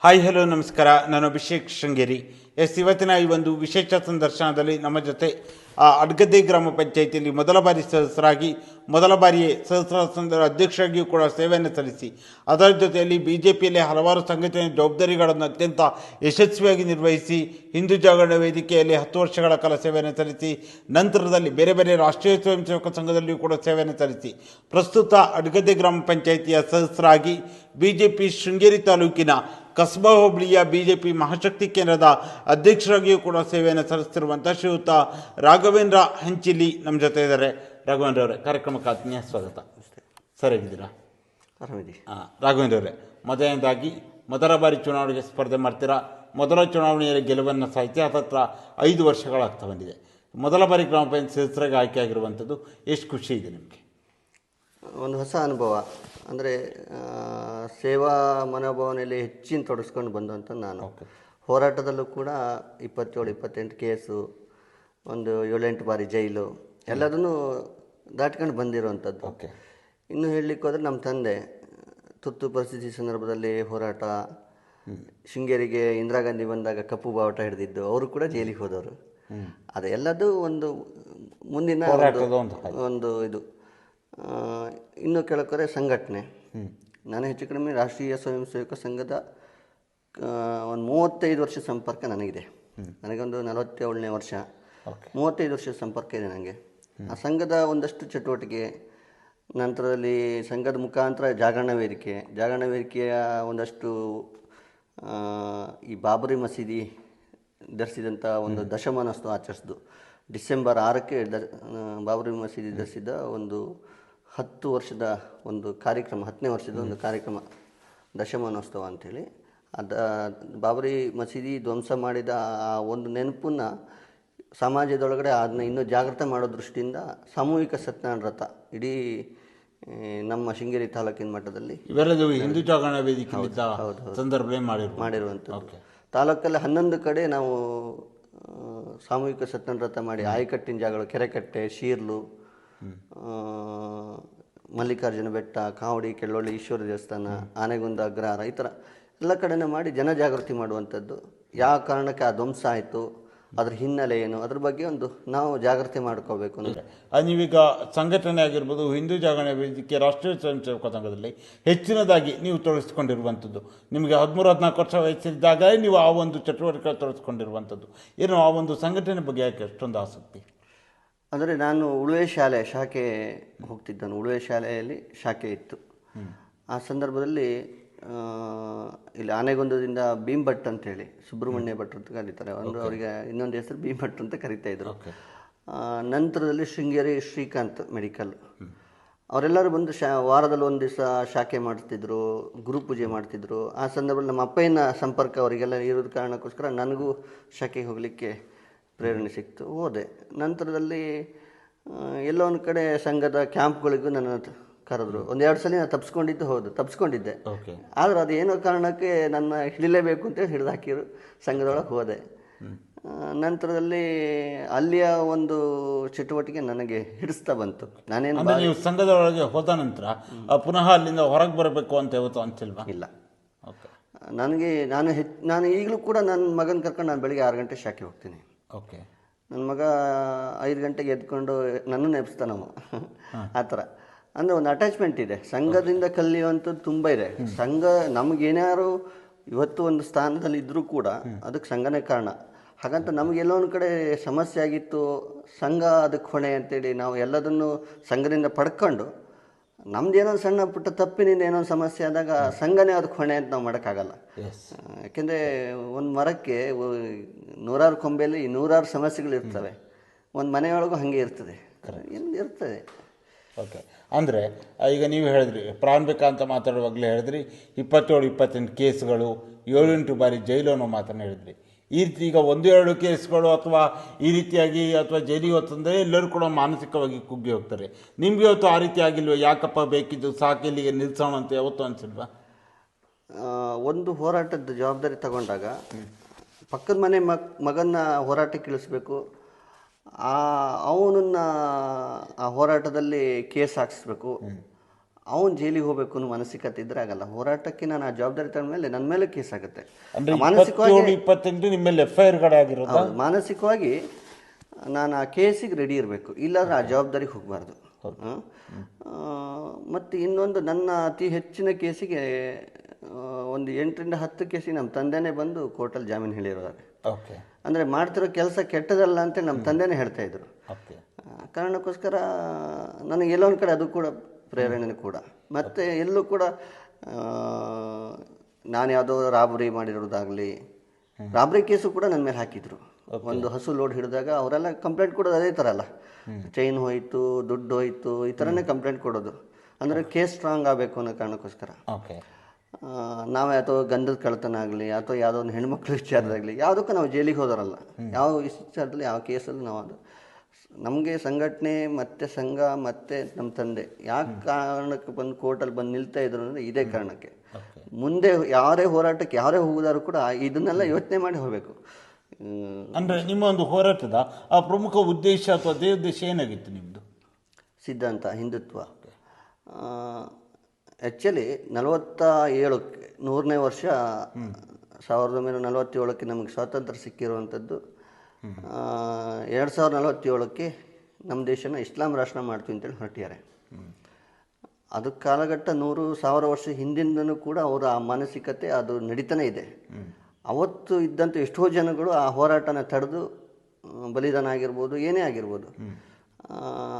Hi hello ನಮಸ್ಕಾರ. ನಾನು ಅಭಿಷೇಕ್ ಶೃಂಗೇರಿ. ಇವತ್ತಿನ ಈ ಒಂದು ವಿಶೇಷ ಸಂದರ್ಶನದಲ್ಲಿ ನಮ್ಮ ಜೊತೆ ಅಡ್ಗದ್ದೆ ಗ್ರಾಮ ಪಂಚಾಯಿತಿಯಲ್ಲಿ ಮೊದಲ ಬಾರಿ ಸದಸ್ಯರಾಗಿ ಮೊದಲ ಬಾರಿಯೇ ಸದಸ್ಯರ ಅಧ್ಯಕ್ಷರಾಗಿಯೂ ಕೂಡ ಸೇವೆಯನ್ನು ಸಲ್ಲಿಸಿ ಅದರ ಜೊತೆಯಲ್ಲಿ BJPಯಲ್ಲಿ ಹಲವಾರು ಸಂಘಟನೆ ಜವಾಬ್ದಾರಿಗಳನ್ನು ಅತ್ಯಂತ ಯಶಸ್ವಿಯಾಗಿ ನಿರ್ವಹಿಸಿ ಹಿಂದೂ ಜಾಗರಣ ವೇದಿಕೆಯಲ್ಲಿ 10 ವರ್ಷಗಳ ಕಾಲ ಸೇವೆಯನ್ನು ಸಲ್ಲಿಸಿ ನಂತರದಲ್ಲಿ ಬೇರೆ ಬೇರೆ ರಾಷ್ಟ್ರೀಯ ಸ್ವಯಂ ಸೇವಕ ಸಂಘದಲ್ಲಿಯೂ ಕೂಡ ಸೇವೆಯನ್ನು ಸಲ್ಲಿಸಿ ಪ್ರಸ್ತುತ ಅಡ್ಗದ್ದೆ ಗ್ರಾಮ ಪಂಚಾಯಿತಿಯ ಸದಸ್ಯರಾಗಿ BJP ಶೃಂಗೇರಿ ತಾಲೂಕಿನ ಕಸ್ಬಾ ಹೋಬಳಿಯ BJP ಮಹಾಶಕ್ತಿ ಕೇಂದ್ರದ ಅಧ್ಯಕ್ಷರಾಗಿಯೂ ಕೂಡ ಸೇವೆಯನ್ನು ಸಲ್ಲಿಸುತ್ತಿರುವಂಥ ಶ್ರೀಯುತ ರಾಘವೇಂದ್ರ ಹಂಚಿಲಿ ನಮ್ಮ ಜೊತೆ ಇದ್ದಾರೆ. ರಾಘವೇಂದ್ರ ಅವರೇ, ಕಾರ್ಯಕ್ರಮಕ್ಕೆ ಆತ್ಮೀಯ ಸ್ವಾಗತ. ಸರ್, ಹೇಗಿದ್ದೀರಾ? ರಾಘವೇಂದ್ರ ಅವರೇ, ಮೊದಲನೇದಾಗಿ ಮೊದಲ ಬಾರಿ ಚುನಾವಣೆಗೆ ಸ್ಪರ್ಧೆ ಮಾಡ್ತೀರಾ. ಮೊದಲ ಚುನಾವಣೆಯಲ್ಲಿ ಗೆಲುವನ್ನು ಸಾಧಿಸಿ ಹತ್ತತ್ರ 5 ವರ್ಷಗಳಾಗ್ತಾ ಬಂದಿದೆ. ಮೊದಲ ಬಾರಿ ಗ್ರಾಮ ಪಂಚಾಯತ್ ಸದಸ್ಯರಾಗಿ ಆಯ್ಕೆ ಆಗಿರುವಂಥದ್ದು ಎಷ್ಟು ಖುಷಿ ಇದೆ ನಿಮಗೆ? ಒಂದು ಹೊಸ ಅನುಭವ. ಅಂದರೆ ಸೇವಾ ಮನೋಭಾವನೆಯಲ್ಲಿ ಹೆಚ್ಚಿನ ತೊಡಗಿಸ್ಕೊಂಡು ಬಂದಂಥ ನಾನು. ಹೋರಾಟದಲ್ಲೂ ಕೂಡ 27-28 ಕೇಸು, ಒಂದು 7-8 ಬಾರಿ ಜೈಲು, ಎಲ್ಲದನ್ನು ದಾಟ್ಕೊಂಡು ಬಂದಿರುವಂಥದ್ದು. ಇನ್ನು ಹೇಳಲಿಕ್ಕೆ ಹೋದರೆ ನಮ್ಮ ತಂದೆ ತುರ್ತು ಪರಿಸ್ಥಿತಿ ಸಂದರ್ಭದಲ್ಲಿ ಹೋರಾಟ, ಶೃಂಗೇರಿಗೆ ಇಂದಿರಾ ಗಾಂಧಿ ಬಂದಾಗ ಕಪ್ಪು ಬಾವುಟ ಹಿಡಿದಿದ್ದು, ಅವರು ಕೂಡ ಜೈಲಿಗೆ ಹೋದವರು. ಅದೆಲ್ಲದೂ ಒಂದು ಮುಂದಿನ ಒಂದು ಇದು. ಇನ್ನು ಕೆಳಕರೆ ಸಂಘಟನೆ, ನಾನು ಹೆಚ್ಚು ಕಡಿಮೆ ರಾಷ್ಟ್ರೀಯ ಸ್ವಯಂ ಸೇವಕ ಸಂಘದ ಒಂದು 35 ವರ್ಷ ಸಂಪರ್ಕ ನನಗಿದೆ. ನನಗೊಂದು 47ನೇ ವರ್ಷ, 35 ವರ್ಷದ ಸಂಪರ್ಕ ಇದೆ ನನಗೆ. ಆ ಸಂಘದ ಒಂದಷ್ಟು ಚಟುವಟಿಕೆ, ನಂತರದಲ್ಲಿ ಸಂಘದ ಮುಖಾಂತರ ಜಾಗರಣ ವೇದಿಕೆಯ ಒಂದಷ್ಟು ಈ ಬಾಬರಿ ಮಸೀದಿ ಧರಿಸಿದಂಥ ಒಂದು ದಶಮಾನೋತ್ಸವ ಆಚರಿಸಿದ್ದು. ಡಿಸೆಂಬರ್ 6ಕ್ಕೆ ಬಾಬರಿ ಮಸೀದಿ ಧರಿಸಿದ ಒಂದು 10 ವರ್ಷದ ಒಂದು ಕಾರ್ಯಕ್ರಮ, 10ನೇ ವರ್ಷದ ಒಂದು ಕಾರ್ಯಕ್ರಮ, ದಶಮಾನೋತ್ಸವ ಅಂಥೇಳಿ. ಬಾಬರಿ ಮಸೀದಿ ಧ್ವಂಸ ಮಾಡಿದ ಆ ಒಂದು ನೆನಪನ್ನು ಸಮಾಜದೊಳಗಡೆ ಅದನ್ನ ಇನ್ನೂ ಜಾಗೃತ ಮಾಡೋ ದೃಷ್ಟಿಯಿಂದ ಸಾಮೂಹಿಕ ಸತ್ಯನಾರಾಯಣ ರಥ ಇಡೀ ನಮ್ಮ ಶೃಂಗೇರಿ ತಾಲೂಕಿನ ಮಟ್ಟದಲ್ಲಿ ಹಿಂದೂ ಜಾಗರಣ ವೇದಿಕೆ ಸಂದರ್ಭದಲ್ಲಿ ಮಾಡಿರುವಂಥದ್ದು. ತಾಲೂಕಲ್ಲಿ 11 ಕಡೆ ನಾವು ಸಾಮೂಹಿಕ ಸತ್ಯನಾರಾಯಣ ರಥ ಮಾಡಿ ಆಯಕಟ್ಟಿನ ಜಾಗಗಳು, ಕೆರೆಕಟ್ಟೆ, ಶೀರ್ಲು, ಮಲ್ಲಿಕಾರ್ಜುನ ಬೆಟ್ಟ, ಕಾವಡಿ, ಕೆಳ್ಳೊಳ್ಳಿ ಈಶ್ವರ ದೇವಸ್ಥಾನ, ಆನೆಗುಂದ ಅಗ್ರಹಾರ, ಈ ಥರ ಎಲ್ಲ ಕಡೆನೇ ಮಾಡಿ ಜನಜಾಗೃತಿ ಮಾಡುವಂಥದ್ದು. ಯಾವ ಕಾರಣಕ್ಕೆ ಆ ಧ್ವಂಸ ಆಯಿತು, ಅದ್ರ ಹಿನ್ನೆಲೆ ಏನು, ಅದ್ರ ಬಗ್ಗೆ ಒಂದು ನಾವು ಜಾಗೃತಿ ಮಾಡ್ಕೋಬೇಕು. ಅಂದರೆ ನೀವೀಗ ಸಂಘಟನೆ ಆಗಿರ್ಬೋದು, ಹಿಂದೂ ಜಾಗರಣ ವೇದಿಕೆ, ರಾಷ್ಟ್ರೀಯ ಸ್ವಯಂ ಸೇವಕ ಸಂಘದಲ್ಲಿ ಹೆಚ್ಚಿನದಾಗಿ ನೀವು ತೊಡಗಿಸ್ಕೊಂಡಿರುವಂಥದ್ದು. ನಿಮಗೆ 13-14 ವರ್ಷ ವಯಸ್ಸಿದ್ದಾಗ ನೀವು ಆ ಒಂದು ಚಟುವಟಿಕೆ ತೊಡಗಿಸ್ಕೊಂಡಿರುವಂಥದ್ದು. ಏನು ಆ ಒಂದು ಸಂಘಟನೆ ಬಗ್ಗೆ ಯಾಕೆ ಅಷ್ಟೊಂದು ಆಸಕ್ತಿ? ಅಂದರೆ ನಾನು ಉಳುವೆ ಶಾಖೆ ಹೋಗ್ತಿದ್ದನು. ಉಳುವೆ ಶಾಲೆಯಲ್ಲಿ ಶಾಖೆ ಇತ್ತು. ಆ ಸಂದರ್ಭದಲ್ಲಿ ಇಲ್ಲಿ ಆನೆಗೊಂದದಿಂದ ಭೀಮ್ ಭಟ್ ಅಂತೇಳಿ, ಸುಬ್ರಹ್ಮಣ್ಯ ಭಟ್ ಅಂತ ಕರೀತಾರೆ, ಅವರಿಗೆ ಇನ್ನೊಂದು ಹೆಸರು ಭೀಮ್ ಭಟ್ ಅಂತ ಕರೀತಾಯಿದ್ರು. ನಂತರದಲ್ಲಿ ಶೃಂಗೇರಿ ಶ್ರೀಕಾಂತ್ ಮೆಡಿಕಲ್, ಅವರೆಲ್ಲರೂ ಬಂದು ವಾರದಲ್ಲಿ ಒಂದು ದಿವಸ ಶಾಖೆ ಮಾಡ್ತಿದ್ರು, ಗುರುಪೂಜೆ ಮಾಡ್ತಿದ್ರು. ಆ ಸಂದರ್ಭದಲ್ಲಿ ನಮ್ಮ ಅಪ್ಪಯ್ಯನ ಸಂಪರ್ಕ ಅವರಿಗೆಲ್ಲ ಇರೋದ ಕಾರಣಕ್ಕೋಸ್ಕರ ನನಗೂ ಶಾಖೆಗೆ ಹೋಗಲಿಕ್ಕೆ ಪ್ರೇರಣೆ ಸಿಕ್ತು, ಹೋದೆ. ನಂತರದಲ್ಲಿ ಎಲ್ಲೋ ಒಂದು ಕಡೆ ಸಂಘದ ಕ್ಯಾಂಪ್ಗಳಿಗೂ ನನ್ನ ಕರೆದ್ರು. 1-2 ಸಲ ನಾನು ತಪ್ಪಿಸ್ಕೊಂಡಿದ್ದೆ. ಆದರೆ ಅದು ಏನೋ ಕಾರಣಕ್ಕೆ ನನ್ನ ಹಿಡಿಲೇಬೇಕು ಅಂತೇಳಿ ಹಿಡಿದಾಕಿರು, ಸಂಘದೊಳಗೆ ಹೋದೆ. ನಂತರದಲ್ಲಿ ಅಲ್ಲಿಯ ಒಂದು ಚಟುವಟಿಕೆ ನನಗೆ ಹಿಡಿಸ್ತಾ ಬಂತು. ನೀವು ಸಂಘದೊಳಗೆ ಹೋದ ನಂತರ ಪುನಃ ಅಲ್ಲಿಂದ ಹೊರಗೆ ಬರಬೇಕು ಅಂತ ಯಾವತ್ತು ಅಂತಿಲ್ವಾ? ಇಲ್ಲ, ನಾನು ಈಗಲೂ ಕೂಡ ನನ್ನ ಮಗನ ಕರ್ಕೊಂಡು ನಾನು ಬೆಳಿಗ್ಗೆ 6 ಗಂಟೆ ಶಾಖೆ ಹೋಗ್ತೀನಿ. ನನ್ನ ಮಗ 5 ಗಂಟೆಗೆ ಎದ್ಕೊಂಡು ನನ್ನ ನೆನಪಿಸ್ತಾನವ ಆ ಥರ. ಅಂದರೆ ಒಂದು ಅಟ್ಯಾಚ್ಮೆಂಟ್ ಇದೆ, ಸಂಘದಿಂದ ಕಲಿಯುವಂಥದ್ದು ತುಂಬ ಇದೆ. ಸಂಘ ನಮಗೇನಾರು ಇವತ್ತು ಒಂದು ಸ್ಥಾನದಲ್ಲಿ ಇದ್ದರೂ ಕೂಡ ಅದಕ್ಕೆ ಸಂಘನೇ ಕಾರಣ. ಹಾಗಂತ ನಮಗೆಲ್ಲೋ ಒಂದು ಕಡೆ ಸಮಸ್ಯೆ ಆಗಿತ್ತು, ಸಂಘ ಅದಕ್ಕೆ ಹೊಣೆ ಅಂತೇಳಿ ನಾವು ಎಲ್ಲದನ್ನು ಸಂಘದಿಂದ ಪಡ್ಕೊಂಡು ನಮ್ದೇನೋ ಸಣ್ಣ ಪುಟ್ಟ ತಪ್ಪಿನಿಂದ ಏನೋ ಸಮಸ್ಯೆ ಆದಾಗ ಸಂಘನೇ ಅದಕ್ಕೆ ಹೊಣೆ ಅಂತ ನಾವು ಮಾಡೋಕ್ಕಾಗಲ್ಲ. ಯಾಕೆಂದರೆ ಒಂದು ಮರಕ್ಕೆ 100 ಕೊಂಬೆಯಲ್ಲಿ 100 ಸಮಸ್ಯೆಗಳು ಇರ್ತವೆ. ಒಂದು ಮನೆಯೊಳಗೂ ಹಾಗೆ ಇರ್ತದೆ. ಅಂದರೆ ಈಗ ನೀವು ಹೇಳಿದ್ರಿ, ಪ್ರಾರಂಭಿಕ ಅಂತ ಮಾತಾಡುವಾಗಲೇ ಹೇಳಿದ್ರಿ 27-28 ಕೇಸ್ಗಳು, 7-8 ಬಾರಿ ಜೈಲು ಅನ್ನೋ ಮಾತನ್ನು ಹೇಳಿದ್ರಿ. ಈ ರೀತಿ ಈಗ 1-2 ಕೇಸ್ಗಳು ಅಥವಾ ಈ ರೀತಿಯಾಗಿ ಅಥವಾ ಜೈಲಿಗೆ ಹೊತ್ತಂದರೆ ಎಲ್ಲರೂ ಕೂಡ ಮಾನಸಿಕವಾಗಿ ಕುಗ್ಗಿ ಹೋಗ್ತಾರೆ. ನಿಮ್ಗೆ ಇವತ್ತು ಆ ರೀತಿ ಆಗಿಲ್ವ? ಯಾಕಪ್ಪ ಬೇಕಿದ್ದು, ಸಾಕು ಇಲ್ಲಿಗೆ ನಿಲ್ಸೋಣ ಅಂತ ಯಾವತ್ತು ಅನಿಸಿಲ್ವಾ? ಒಂದು ಹೋರಾಟದ ಜವಾಬ್ದಾರಿ ತಗೊಂಡಾಗ ಪಕ್ಕದ ಮನೆ ಮಗನ್ನ ಹೋರಾಟಕ್ಕೆ ಇಳಿಸ್ಬೇಕು, ಅವನನ್ನು ಆ ಹೋರಾಟದಲ್ಲಿ ಕೇಸ್ ಹಾಕಿಸ್ಬೇಕು, ಅವನು ಜೈಲಿಗೆ ಹೋಗ್ಬೇಕು ಅನ್ನೋ ಮಾನಸಿಕತೆ ಇದ್ರೆ ಆಗಲ್ಲ. ಹೋರಾಟಕ್ಕೆ ನಾನು ಆ ಜವಾಬ್ದಾರಿ ತಗೊಂಡ ಮೇಲೆ ನನ್ನ ಮೇಲೆ ಕೇಸ್ ಆಗುತ್ತೆ. ಅಂದ್ರೆ ಮಾನಸಿಕವಾಗಿ 27-28 ನಿಮ್ಮ ಮೇಲೆ FIR ಗಳೇ ಆಗಿರೋದು. ಮಾನಸಿಕವಾಗಿ ನಾನು ಆ ಕೇಸಿಗೆ ರೆಡಿ ಇರಬೇಕು, ಇಲ್ಲಾಂದ್ರೆ ಆ ಜವಾಬ್ದಾರಿಗೆ ಹೋಗಬಾರ್ದು. ಮತ್ತು ಇನ್ನೊಂದು, ನನ್ನ ಅತಿ ಹೆಚ್ಚಿನ ಕೇಸಿಗೆ ಒಂದು 8ರಿಂದ 10 ಕೇಸಿಗೆ ನಮ್ಮ ತಂದೆನೇ ಬಂದು ಕೋರ್ಟಲ್ಲಿ ಜಾಮೀನು ಹೇಳಿರೋದಾರೆ. ಓಕೆ. ಅಂದರೆ ಮಾಡ್ತಿರೋ ಕೆಲಸ ಕೆಟ್ಟದಲ್ಲ ಅಂತೇಳಿ ನಮ್ಮ ತಂದೆನೇ ಹೇಳ್ತಾ ಇದ್ರು. ಓಕೆ. ಕಾರಣಕ್ಕೋಸ್ಕರ ನನಗೆ ಎಲ್ಲೊಂದು ಕಡೆ ಅದು ಕೂಡ ಪ್ರೇರಣೆ ಕೂಡ. ಮತ್ತು ಎಲ್ಲೂ ಕೂಡ ನಾನು ಯಾವುದೋ ರಾಬರಿ ಮಾಡಿರೋದಾಗಲಿ, ರಾಬರಿ ಕೇಸು ಕೂಡ ನನ್ನ ಮೇಲೆ ಹಾಕಿದ್ರು. ಒಂದು ಹಸು ಲೋಡ್ ಹಿಡಿದಾಗ ಅವರೆಲ್ಲ ಕಂಪ್ಲೇಂಟ್ ಕೊಡೋದು ಅದೇ ಥರ ಅಲ್ಲ, ಚೈನ್ ಹೋಯಿತು, ದುಡ್ಡು ಹೋಯಿತು, ಈ ಥರನೇ ಕಂಪ್ಲೇಂಟ್ ಕೊಡೋದು. ಅಂದರೆ ಕೇಸ್ ಸ್ಟ್ರಾಂಗ್ ಆಗಬೇಕು ಅನ್ನೋ ಕಾರಣಕ್ಕೋಸ್ಕರ. ಓಕೆ. ನಾವೇ ಅಥವಾ ಗಂಧದ ಕಳ್ಳತನ ಆಗಲಿ ಅಥವಾ ಯಾವುದೋ ಒಂದು ಹೆಣ್ಮಕ್ಳ ವಿಚಾರದಾಗಲಿ ಯಾವುದಕ್ಕೂ ನಾವು ಜೈಲಿಗೆ ಹೋದರಲ್ಲ. ಯಾವ ವಿಚಾರದಲ್ಲಿ ಯಾವ ಕೇಸಲ್ಲಿ ನಾವು ಅದು ನಮಗೆ ಸಂಘಟನೆ ಮತ್ತು ಸಂಘ ಮತ್ತು ನಮ್ಮ ತಂದೆ ಯಾಕೆ ಕಾರಣಕ್ಕೆ ಬಂದು ಕೋರ್ಟಲ್ಲಿ ಬಂದು ನಿಲ್ತಾ ಇದ್ರು ಅಂದರೆ ಇದೇ ಕಾರಣಕ್ಕೆ. ಮುಂದೆ ಯಾರೇ ಹೋರಾಟಕ್ಕೆ ಯಾರೇ ಹೋಗೋದಾದ್ರು ಕೂಡ ಇದನ್ನೆಲ್ಲ ಯೋಚನೆ ಮಾಡಿ ಹೋಗಬೇಕು. ಅಂದರೆ ನಿಮ್ಮ ಒಂದು ಹೋರಾಟದ ಆ ಪ್ರಮುಖ ಉದ್ದೇಶ ಅಥವಾ ಉದ್ದೇಶ ಏನಾಗಿತ್ತು ನಿಮ್ಮದು? ಸಿದ್ಧಾಂತ ಹಿಂದುತ್ವ. ಆ್ಯಕ್ಚುಲಿ 47ಕ್ಕೆ 100ನೇ ವರ್ಷ 1947ಕ್ಕೆ ನಮಗೆ ಸ್ವಾತಂತ್ರ್ಯ ಸಿಕ್ಕಿರುವಂಥದ್ದು. 2047ಕ್ಕೆ ನಮ್ಮ ದೇಶನ ಇಸ್ಲಾಂ ರಾಷ್ಟ್ರ ಮಾಡ್ತೀವಿ ಅಂತೇಳಿ ಹೊರಟಿದ್ದಾರೆ. ಅದು ಕಾಲಘಟ್ಟ 100,000 ವರ್ಷ ಹಿಂದಿಂದನೂ ಕೂಡ ಅವರ ಆ ಮಾನಸಿಕತೆ ಅದು ನಡೀತಾನೆ ಇದೆ. ಅವತ್ತು ಇದ್ದಂಥ ಎಷ್ಟೋ ಜನಗಳು ಆ ಹೋರಾಟನ ತಡೆದು ಬಲಿದಾನ ಆಗಿರ್ಬೋದು, ಏನೇ ಆಗಿರ್ಬೋದು,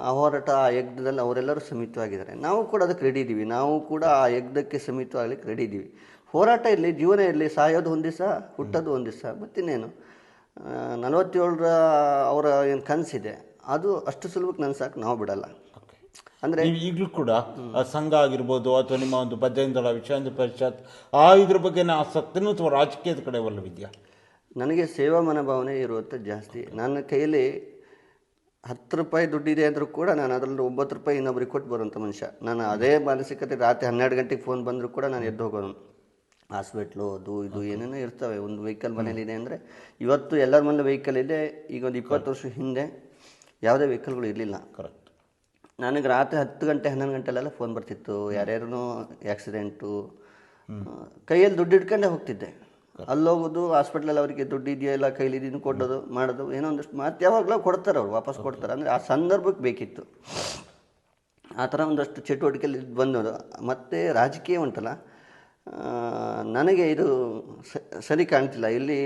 ಆ ಹೋರಾಟ ಆ ಯಜ್ಞದಲ್ಲಿ ಅವರೆಲ್ಲರೂ ಸಮಿತವಾಗಿದ್ದಾರೆ. ನಾವು ಕೂಡ ಅದಕ್ಕೆ ರೆಡಿ ಇದ್ದೀವಿ. ನಾವು ಕೂಡ ಆ ಯಜ್ಞಕ್ಕೆ ಸಮಿತವಾಗಲಿಕ್ಕೆ ರೆಡಿ ಇದ್ದೀವಿ. ಹೋರಾಟ ಇರಲಿ, ಜೀವನ ಇರಲಿ, ಸಾಯೋದು ಒಂದು ದಿವಸ, ಹುಟ್ಟೋದು ಒಂದು ದಿವಸ. ಮತ್ತಿನ್ನೇನು 47ರ ಅವರ ಏನು ಕನಸಿದೆ ಅದು ಅಷ್ಟು ಸುಲಭಕ್ಕೆ ನನಸಾಕು ನಾವು ಬಿಡಲ್ಲ. ಅಂದರೆ ಈಗಲೂ ಕೂಡ ಸಂಘ ಆಗಿರ್ಬೋದು ಅಥವಾ ನಿಮ್ಮ ಒಂದು ಬಜರಂಗ ದಳ, ವಿಶ್ವ ಹಿಂದೂ ಪರಿಷತ್ ಇದ್ರ ಬಗ್ಗೆ ಆಸಕ್ತಿನೂ ಅಥವಾ ರಾಜಕೀಯದ ಕಡೆ ಒಲವಿದೆಯಾ? ನನಗೆ ಸೇವಾ ಮನೋಭಾವನೆ ಇರುವಂಥದ್ದು ಜಾಸ್ತಿ. ನನ್ನ ಕೈಯಲ್ಲಿ 10 ರೂಪಾಯಿ ದುಡ್ಡಿದೆ ಅಂದರೂ ಕೂಡ ನಾನು ಅದರಲ್ಲಿ 9 ರೂಪಾಯಿ ಇನ್ನೊಬ್ರಿಗೆ ಕೊಟ್ಟು ಬರುವಂಥ ಮನುಷ್ಯ. ನಾನು ಅದೇ ಮಾನಸಿಕತೆ. ರಾತ್ರಿ 12 ಗಂಟೆಗೆ ಫೋನ್ ಬಂದರೂ ಕೂಡ ನಾನು ಎದ್ದು ಹೋಗೋನು. ಹಾಸ್ಪಿಟ್ಲು ಅದು ಇದು ಏನೇನೋ ಇರ್ತವೆ. ಒಂದು ವೆಹಿಕಲ್ ಮನೇಲಿದೆ ಅಂದರೆ, ಇವತ್ತು ಎಲ್ಲರ ಮನೇಲಿ ವೆಹಿಕಲ್ ಇದೆ. ಈಗ ಒಂದು 20 ವರ್ಷ ಹಿಂದೆ ಯಾವುದೇ ವೆಹಿಕಲ್ಗಳು ಇರಲಿಲ್ಲ. ಕರೆಕ್ಟ್. ನನಗೆ ರಾತ್ರಿ 10 ಗಂಟೆ 11 ಗಂಟೆಲೆಲ್ಲ ಫೋನ್ ಬರ್ತಿತ್ತು. ಯಾರ್ಯಾರೂ ಆ್ಯಕ್ಸಿಡೆಂಟು. ಕೈಯಲ್ಲಿ ದುಡ್ಡು ಇಟ್ಕೊಂಡೇ ಹೋಗ್ತಿದ್ದೆ. ಅಲ್ಲೋಗೋದು, ಹಾಸ್ಪಿಟ್ಲಲ್ಲಿ ಅವರಿಗೆ ದುಡ್ಡು ಇದೆಯಾ ಇಲ್ಲ ಕೈಲಿದ್ದು ಕೊಡೋದು ಮಾಡೋದು, ಏನೋ ಒಂದಷ್ಟು ಮಾತು ಯಾವಾಗಲೂ ಕೊಡ್ತಾರೆ, ಅವ್ರು ವಾಪಸ್ ಕೊಡ್ತಾರೆ. ಅಂದರೆ ಆ ಸಂದರ್ಭಕ್ಕೆ ಬೇಕಿತ್ತು. ಆ ಥರ ಒಂದಷ್ಟು ಚಟುವಟಿಕೆಯಲ್ಲಿ ಬಂದೋದು. ಮತ್ತು ರಾಜಕೀಯ ಉಂಟಲ್ಲ, ನನಗೆ ಇದು ಸರಿ ಕಾಣ್ತಿಲ್ಲ. ಇಲ್ಲಿ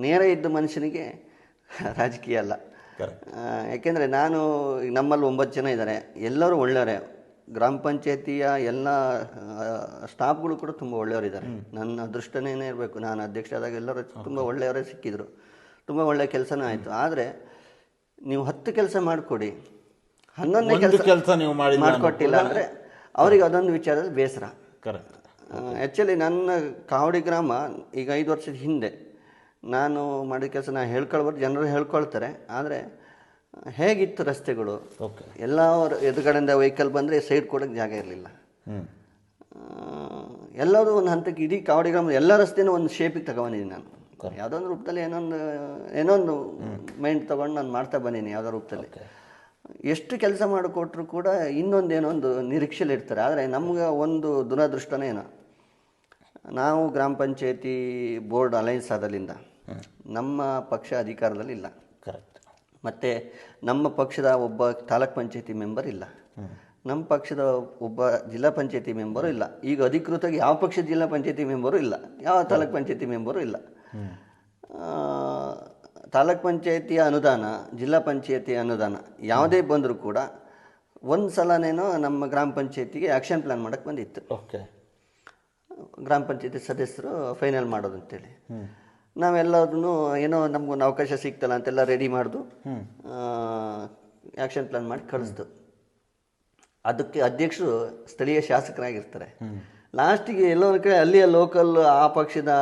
ನೇರ ಇದ್ದ ಮನುಷ್ಯನಿಗೆ ರಾಜಕೀಯ ಅಲ್ಲ. ಯಾಕೆಂದರೆ ನಾನು ನಮ್ಮಲ್ಲಿ 9 ಜನ ಇದ್ದಾರೆ, ಎಲ್ಲರೂ ಒಳ್ಳೆಯವರೇ. ಗ್ರಾಮ ಪಂಚಾಯತಿಯ ಎಲ್ಲ ಸ್ಟಾಫ್ಗಳು ಕೂಡ ತುಂಬ ಒಳ್ಳೆಯವರಿದ್ದಾರೆ. ನನ್ನ ಅದೃಷ್ಟನೇ ಇರಬೇಕು. ನಾನು ಅಧ್ಯಕ್ಷ ಆದಾಗ ಎಲ್ಲರೂ ತುಂಬ ಒಳ್ಳೆಯವರೇ ಸಿಕ್ಕಿದ್ರು. ತುಂಬ ಒಳ್ಳೆಯ ಕೆಲಸನೂ ಆಯಿತು. ಆದರೆ ನೀವು 10 ಕೆಲಸ ಮಾಡಿಕೊಡಿ, 11ನೇ ಕೆಲಸ ನೀವು ಮಾಡಿಕೊಟ್ಟಿಲ್ಲ ಅಂದರೆ ಅವರಿಗೆ ಅದೊಂದು ವಿಚಾರದಲ್ಲಿ ಬೇಸರ. ಕರೆಕ್ಟ್. ಆ್ಯಕ್ಚುಲಿ ನನ್ನ ಕಾವಡಿ ಗ್ರಾಮ ಈಗ 5 ವರ್ಷದ ಹಿಂದೆ ನಾನು ಮಾಡಿದ ಕೆಲಸ ನಾನು ಹೇಳ್ಕೊಳ್ಬಾರ್ದು, ಜನರು ಹೇಳ್ಕೊಳ್ತಾರೆ. ಆದರೆ ಹೇಗಿತ್ತು ರಸ್ತೆಗಳು, ಎಲ್ಲ ಎದುರುಗಡೆಯಿಂದ ವೆಹಿಕಲ್ ಬಂದರೆ ಸೈಡ್ ಕೊಡೋಕ್ಕೆ ಜಾಗ ಇರಲಿಲ್ಲ. ಎಲ್ಲರೂ ಒಂದು ಹಂತಕ್ಕೆ ಇಡೀ ಕಾವಡಿ ಗ್ರಾಮದ ಎಲ್ಲ ರಸ್ತೆನೂ ಒಂದು ಶೇಪಿಗೆ ತಗೊಂಡಿದ್ದೀನಿ ನಾನು. ಯಾವುದೋ ಒಂದು ರೂಪದಲ್ಲಿ ಏನೊಂದು ಮೈಂಡ್ ತೊಗೊಂಡು ನಾನು ಮಾಡ್ತಾ ಬಂದೀನಿ ಯಾವುದೋ ರೂಪದಲ್ಲಿ. ಎಷ್ಟು ಕೆಲಸ ಮಾಡಿಕೊಟ್ರು ಕೂಡ ಇನ್ನೊಂದೇನೋ ಒಂದು ನಿರೀಕ್ಷೆಯಲ್ಲಿ ಇರ್ತಾರೆ. ಆದರೆ ನಮ್ಗೆ ಒಂದು ದುರದೃಷ್ಟನೇ ಏನೋ, ನಾವು ಗ್ರಾಮ ಪಂಚಾಯತಿ ಬೋರ್ಡ್ ಅಲೈನ್ಸ್ ಆದಲ್ಲಿಂದ ನಮ್ಮ ಪಕ್ಷ ಅಧಿಕಾರದಲ್ಲಿ ಇಲ್ಲ. ಕರೆಕ್ಟ್. ಮತ್ತು ನಮ್ಮ ಪಕ್ಷದ ಒಬ್ಬ ತಾಲೂಕ್ ಪಂಚಾಯತಿ ಮೆಂಬರ್ ಇಲ್ಲ, ನಮ್ಮ ಪಕ್ಷದ ಒಬ್ಬ ಜಿಲ್ಲಾ ಪಂಚಾಯತಿ ಮೆಂಬರು ಇಲ್ಲ. ಈಗ ಅಧಿಕೃತವಾಗಿ ಯಾವ ಪಕ್ಷದ ಜಿಲ್ಲಾ ಪಂಚಾಯತಿ ಮೆಂಬರು ಇಲ್ಲ, ಯಾವ ತಾಲೂಕ್ ಪಂಚಾಯತಿ ಮೆಂಬರು ಇಲ್ಲ. ತಾಲೂಕ್ ಪಂಚಾಯತಿಯ ಅನುದಾನ, ಜಿಲ್ಲಾ ಪಂಚಾಯತಿಯ ಅನುದಾನ ಯಾವುದೇ ಬಂದರೂ ಕೂಡ ಒಂದು ಸಲನೇನೋ ನಮ್ಮ ಗ್ರಾಮ ಪಂಚಾಯತಿಗೆ ಆ್ಯಕ್ಷನ್ ಪ್ಲ್ಯಾನ್ ಮಾಡೋಕ್ಕೆ ಬಂದಿತ್ತು. ಓಕೆ. ಗ್ರಾಮ ಪಂಚಾಯತಿ ಸದಸ್ಯರು ಫೈನಲ್ ಮಾಡೋದು ಅಂತೇಳಿ ನಾವೆಲ್ಲರೂ ಏನೋ ನಮಗೊಂದು ಅವಕಾಶ ಸಿಗ್ತಲ್ಲ ಅಂತೆಲ್ಲ ರೆಡಿ ಮಾಡ್ದು ಆ್ಯಕ್ಷನ್ ಪ್ಲ್ಯಾನ್ ಮಾಡಿ ಕಳಿಸ್ದು. ಅದಕ್ಕೆ ಅಧ್ಯಕ್ಷರು ಸ್ಥಳೀಯ ಶಾಸಕರಾಗಿರ್ತಾರೆ. ಲಾಸ್ಟಿಗೆ ಎಲ್ಲೋ ಒಂದು ಕಡೆ ಅಲ್ಲಿಯ ಲೋಕಲ್ ಆ ಪಕ್ಷದ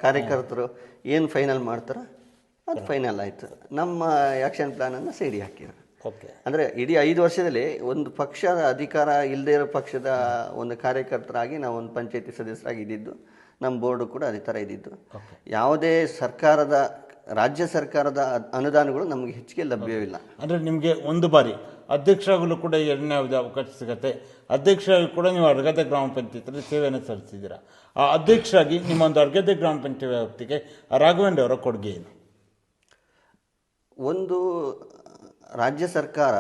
ಕಾರ್ಯಕರ್ತರು ಏನು ಫೈನಲ್ ಮಾಡ್ತಾರೋ ಅದು ಫೈನಲ್ ಆಯಿತು. ನಮ್ಮ ಆ್ಯಕ್ಷನ್ ಪ್ಲ್ಯಾನನ್ನು ಸೈಡಿಗೆ ಹಾಕಿದ್ರು. ಓಕೆ. ಅಂದರೆ ಇಡೀ 5 ವರ್ಷದಲ್ಲಿ ಒಂದು ಪಕ್ಷದ ಅಧಿಕಾರ ಇಲ್ಲದೇ ಇರೋ ಪಕ್ಷದ ಒಂದು ಕಾರ್ಯಕರ್ತರಾಗಿ ನಾವು ಒಂದು ಪಂಚಾಯತಿ ಸದಸ್ಯರಾಗಿ ಇದ್ದಿದ್ದು. ನಮ್ಮ ಬೋರ್ಡು ಕೂಡ ಅದೇ ಥರ ಇದ್ದಿದ್ದು. ಯಾವುದೇ ಸರ್ಕಾರದ ರಾಜ್ಯ ಸರ್ಕಾರದ ಅನುದಾನಗಳು ನಮಗೆ ಹೆಚ್ಚಿಗೆ ಲಭ್ಯವಿಲ್ಲ. ಅಂದರೆ ನಿಮಗೆ ಒಂದು ಬಾರಿ ಅಧ್ಯಕ್ಷರಾಗಲು ಕೂಡ ಎರಡನೇ ಅವಕಾಶ ಸಿಗುತ್ತೆ. ಅಧ್ಯಕ್ಷರಾಗಿ ಕೂಡ ನೀವು ಅರ್ಗದೆ ಗ್ರಾಮ ಪಂಚಾಯತಿಯಲ್ಲಿ ಸೇವೆಯನ್ನು ಸಲ್ಲಿಸಿದ್ದೀರಾ. ಆ ಅಧ್ಯಕ್ಷರಾಗಿ ನಿಮ್ಮ ಒಂದು ಅರ್ಗದೆ ಗ್ರಾಮ ಪಂಚಾಯತ್ ವ್ಯಾಪ್ತಿಗೆ ರಾಘವೇಂದ್ರ ಅವರ ಕೊಡುಗೆ ಏನು? ಒಂದು, ರಾಜ್ಯ ಸರ್ಕಾರ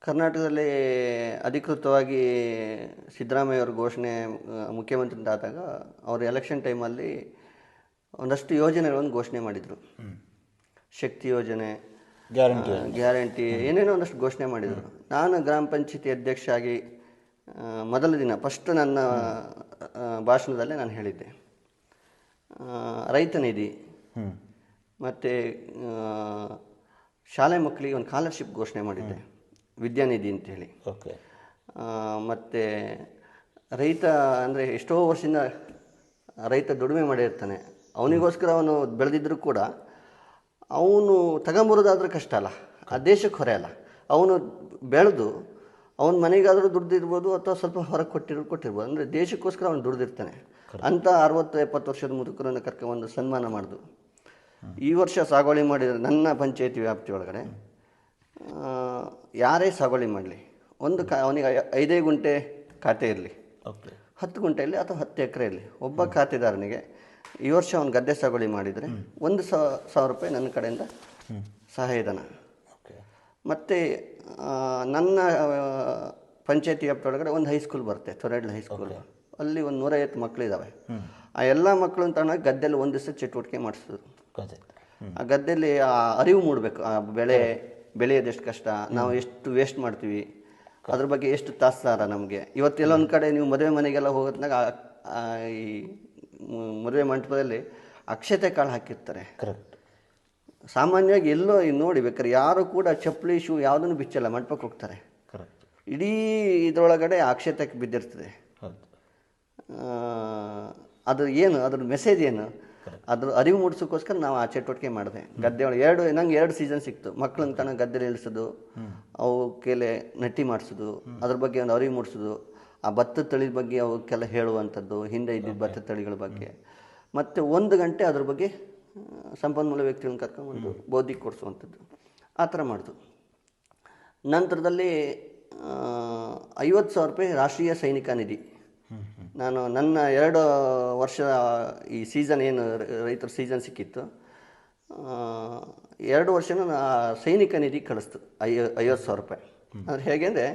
ಕರ್ನಾಟಕದಲ್ಲಿ ಅಧಿಕೃತವಾಗಿ ಸಿದ್ದರಾಮಯ್ಯ ಅವರು ಘೋಷಣೆ ಮುಖ್ಯಮಂತ್ರಿ ಆದಾಗ ಅವರು ಎಲೆಕ್ಷನ್ ಟೈಮಲ್ಲಿ ಒಂದಷ್ಟು ಯೋಜನೆಗಳನ್ನು ಘೋಷಣೆ ಮಾಡಿದರು. ಶಕ್ತಿ ಯೋಜನೆ, ಗ್ಯಾರಂಟಿ ಏನೇನೋ ಒಂದಷ್ಟು ಘೋಷಣೆ ಮಾಡಿದರು. ನಾನು ಗ್ರಾಮ ಪಂಚಾಯತಿ ಅಧ್ಯಕ್ಷ ಆಗಿ ಮೊದಲ ದಿನ ಫಸ್ಟ್ ನನ್ನ ಭಾಷಣದಲ್ಲೇ ನಾನು ಹೇಳಿದ್ದೆ, ರೈತ ನಿಧಿ ಮತ್ತು ಶಾಲೆ ಮಕ್ಕಳಿಗೆ ಒಂದು ಸ್ಕಾಲರ್ಶಿಪ್ ಘೋಷಣೆ ಮಾಡಿದ್ದೆ, ವಿದ್ಯಾನಿಧಿ ಅಂತೇಳಿ. ಮತ್ತು ರೈತ ಅಂದರೆ ಎಷ್ಟೋ ವರ್ಷದಿಂದ ರೈತ ದುಡಿಮೆ ಮಾಡಿರ್ತಾನೆ, ಅವನಿಗೋಸ್ಕರ ಅವನು ಬೆಳೆದಿದ್ದರೂ ಕೂಡ ಅವನು ತಗೊಂಬರೋದಾದ್ರೆ ಕಷ್ಟ ಅಲ್ಲ, ಆ ದೇಶಕ್ಕೆ ಹೊರೆ ಅಲ್ಲ. ಅವನು ಬೆಳೆದು ಅವನ ಮನೆಗಾದರೂ ದುಡ್ದಿರ್ಬೋದು ಅಥವಾ ಸ್ವಲ್ಪ ಹೊರಗೆ ಕೊಟ್ಟಿರ್ಬೋದು, ಅಂದರೆ ದೇಶಕ್ಕೋಸ್ಕರ ಅವನು ದುಡ್ದಿರ್ತಾನೆ. ಅಂಥ 60-70 ವರ್ಷದ ಮುದುಕರನ್ನು ಕರ್ಕೊಂಡ್ಬಂದು ಸನ್ಮಾನ ಮಾಡಿದು. ಈ ವರ್ಷ ಸಾಗುವಳಿ ಮಾಡಿದರೆ ನನ್ನ ಪಂಚಾಯತಿ ವ್ಯಾಪ್ತಿ ಒಳಗಡೆ ಯಾರೇ ಸಾಗುವಳಿ ಮಾಡಲಿ, ಅವನಿಗೆ 5 ಗುಂಟೆ ಖಾತೆ ಇರಲಿ, 10 ಗುಂಟೆ ಇರಲಿ ಅಥವಾ 10 ಎಕರೆ ಇರಲಿ, ಒಬ್ಬ ಖಾತೆದಾರನಿಗೆ ಈ ವರ್ಷ ಅವನು ಗದ್ದೆ ಸಾಗುವಳಿ ಮಾಡಿದರೆ 1,000 ರೂಪಾಯಿ ನನ್ನ ಕಡೆಯಿಂದ ಸಹಾಯಧನ. ಮತ್ತು ನನ್ನ ಪಂಚಾಯತಿ ವ್ಯಾಪ್ತಿ ಒಳಗಡೆ ಒಂದು ಹೈಸ್ಕೂಲ್ ಬರುತ್ತೆ, ತೊರೆಡ್ಲ ಹೈಸ್ಕೂಲ್. ಅಲ್ಲಿ ಒಂದು 150 ಮಕ್ಕಳಿದ್ದಾವೆ. ಆ ಎಲ್ಲ ಮಕ್ಕಳನ್ನ ತಗೊಂಡಾಗ ಗದ್ದೆಯಲ್ಲಿ ಒಂದು ದಿವಸ ಚಟುವಟಿಕೆ ಮಾಡಿಸಿದ್ರು. ಆ ಗದ್ದೆಯಲ್ಲಿ ಆ ಅರಿವು ಮೂಡಬೇಕು, ಆ ಬೆಳೆಯೋದು ಎಷ್ಟು ಕಷ್ಟ, ನಾವು ಎಷ್ಟು ವೇಸ್ಟ್ ಮಾಡ್ತೀವಿ, ಅದ್ರ ಬಗ್ಗೆ ಎಷ್ಟು ತಾತ್ಸಾರ ನಮಗೆ. ಇವತ್ತೆಲ್ಲ ಒಂದು ಕಡೆ ನೀವು ಮದುವೆ ಮನೆಗೆಲ್ಲ ಹೋಗೋದ್ನಾಗ ಈ ಮದುವೆ ಮಂಟಪದಲ್ಲಿ ಅಕ್ಷತೆ ಕಾಳು ಹಾಕಿರ್ತಾರೆ. ಸಾಮಾನ್ಯವಾಗಿ ಎಲ್ಲೋ ನೋಡಿ ಬೇಕಾದ್ರೆ ಯಾರು ಕೂಡ ಚಪ್ಪಲಿ ಶೂ ಯಾವುದನ್ನು ಬಿಚ್ಚಲ್ಲ, ಮಂಟಪಕ್ಕೆ ಹೋಗ್ತಾರೆ. ಇಡೀ ಇದರೊಳಗಡೆ ಅಕ್ಷತೆಗೆ ಬಿದ್ದಿರ್ತದೆ. ಅದು ಏನು, ಅದ್ರ ಮೆಸೇಜ್ ಏನು, ಅದ್ರ ಅರಿವು ಮೂಡಿಸೋಕ್ಕೋಸ್ಕರ ನಾವು ಆ ಚಟುವಟಿಕೆ ಮಾಡಿದೆ. ಗದ್ದೆ ಒಳಗೆ ನಂಗೆ 2 ಸೀಸನ್ ಸಿಕ್ತು. ಮಕ್ಕಳನ್ನ ತನಕ ಗದ್ದೆಲಿ ಇಳಿಸೋದು, ಅವಕ್ಕೆಲೆ ನಟ್ಟಿ ಮಾಡಿಸೋದು, ಅದ್ರ ಬಗ್ಗೆ ಒಂದು ಅರಿವು ಮೂಡಿಸೋದು, ಆ ಭತ್ತದ ತಳಿ ಬಗ್ಗೆ ಅವಕ್ಕೆಲ್ಲ ಹೇಳುವಂಥದ್ದು, ಹಿಂದೆ ಇದ್ದಿದ್ದ ಭತ್ತದ ತಳಿಗಳ ಬಗ್ಗೆ. ಮತ್ತು 1 ಗಂಟೆ ಅದ್ರ ಬಗ್ಗೆ ಸಂಪನ್ಮೂಲ ವ್ಯಕ್ತಿಗಳನ್ನ ಕರ್ಕೊಂಡ್ಬಂದು ಬೌದ್ಧಿಕ ಕೊಡಿಸುವಂಥದ್ದು, ಆ ಥರ ಮಾಡಿದ್ರು. ನಂತರದಲ್ಲಿ 50,000 ರೂಪಾಯಿ ರಾಷ್ಟ್ರೀಯ ಸೈನಿಕ ನಿಧಿ. ನಾನು ನನ್ನ 2 ವರ್ಷ ಈ ಸೀಸನ್ ಏನು ರೈತರ ಸೀಸನ್ ಸಿಕ್ಕಿತ್ತು, 2 ವರ್ಷನೂ ಸೈನಿಕ ನಿಧಿ ಕಳಿಸ್ತು 50,000 ರೂಪಾಯಿ. ಅಂದರೆ ಹೇಗೆ ಅಂದರೆ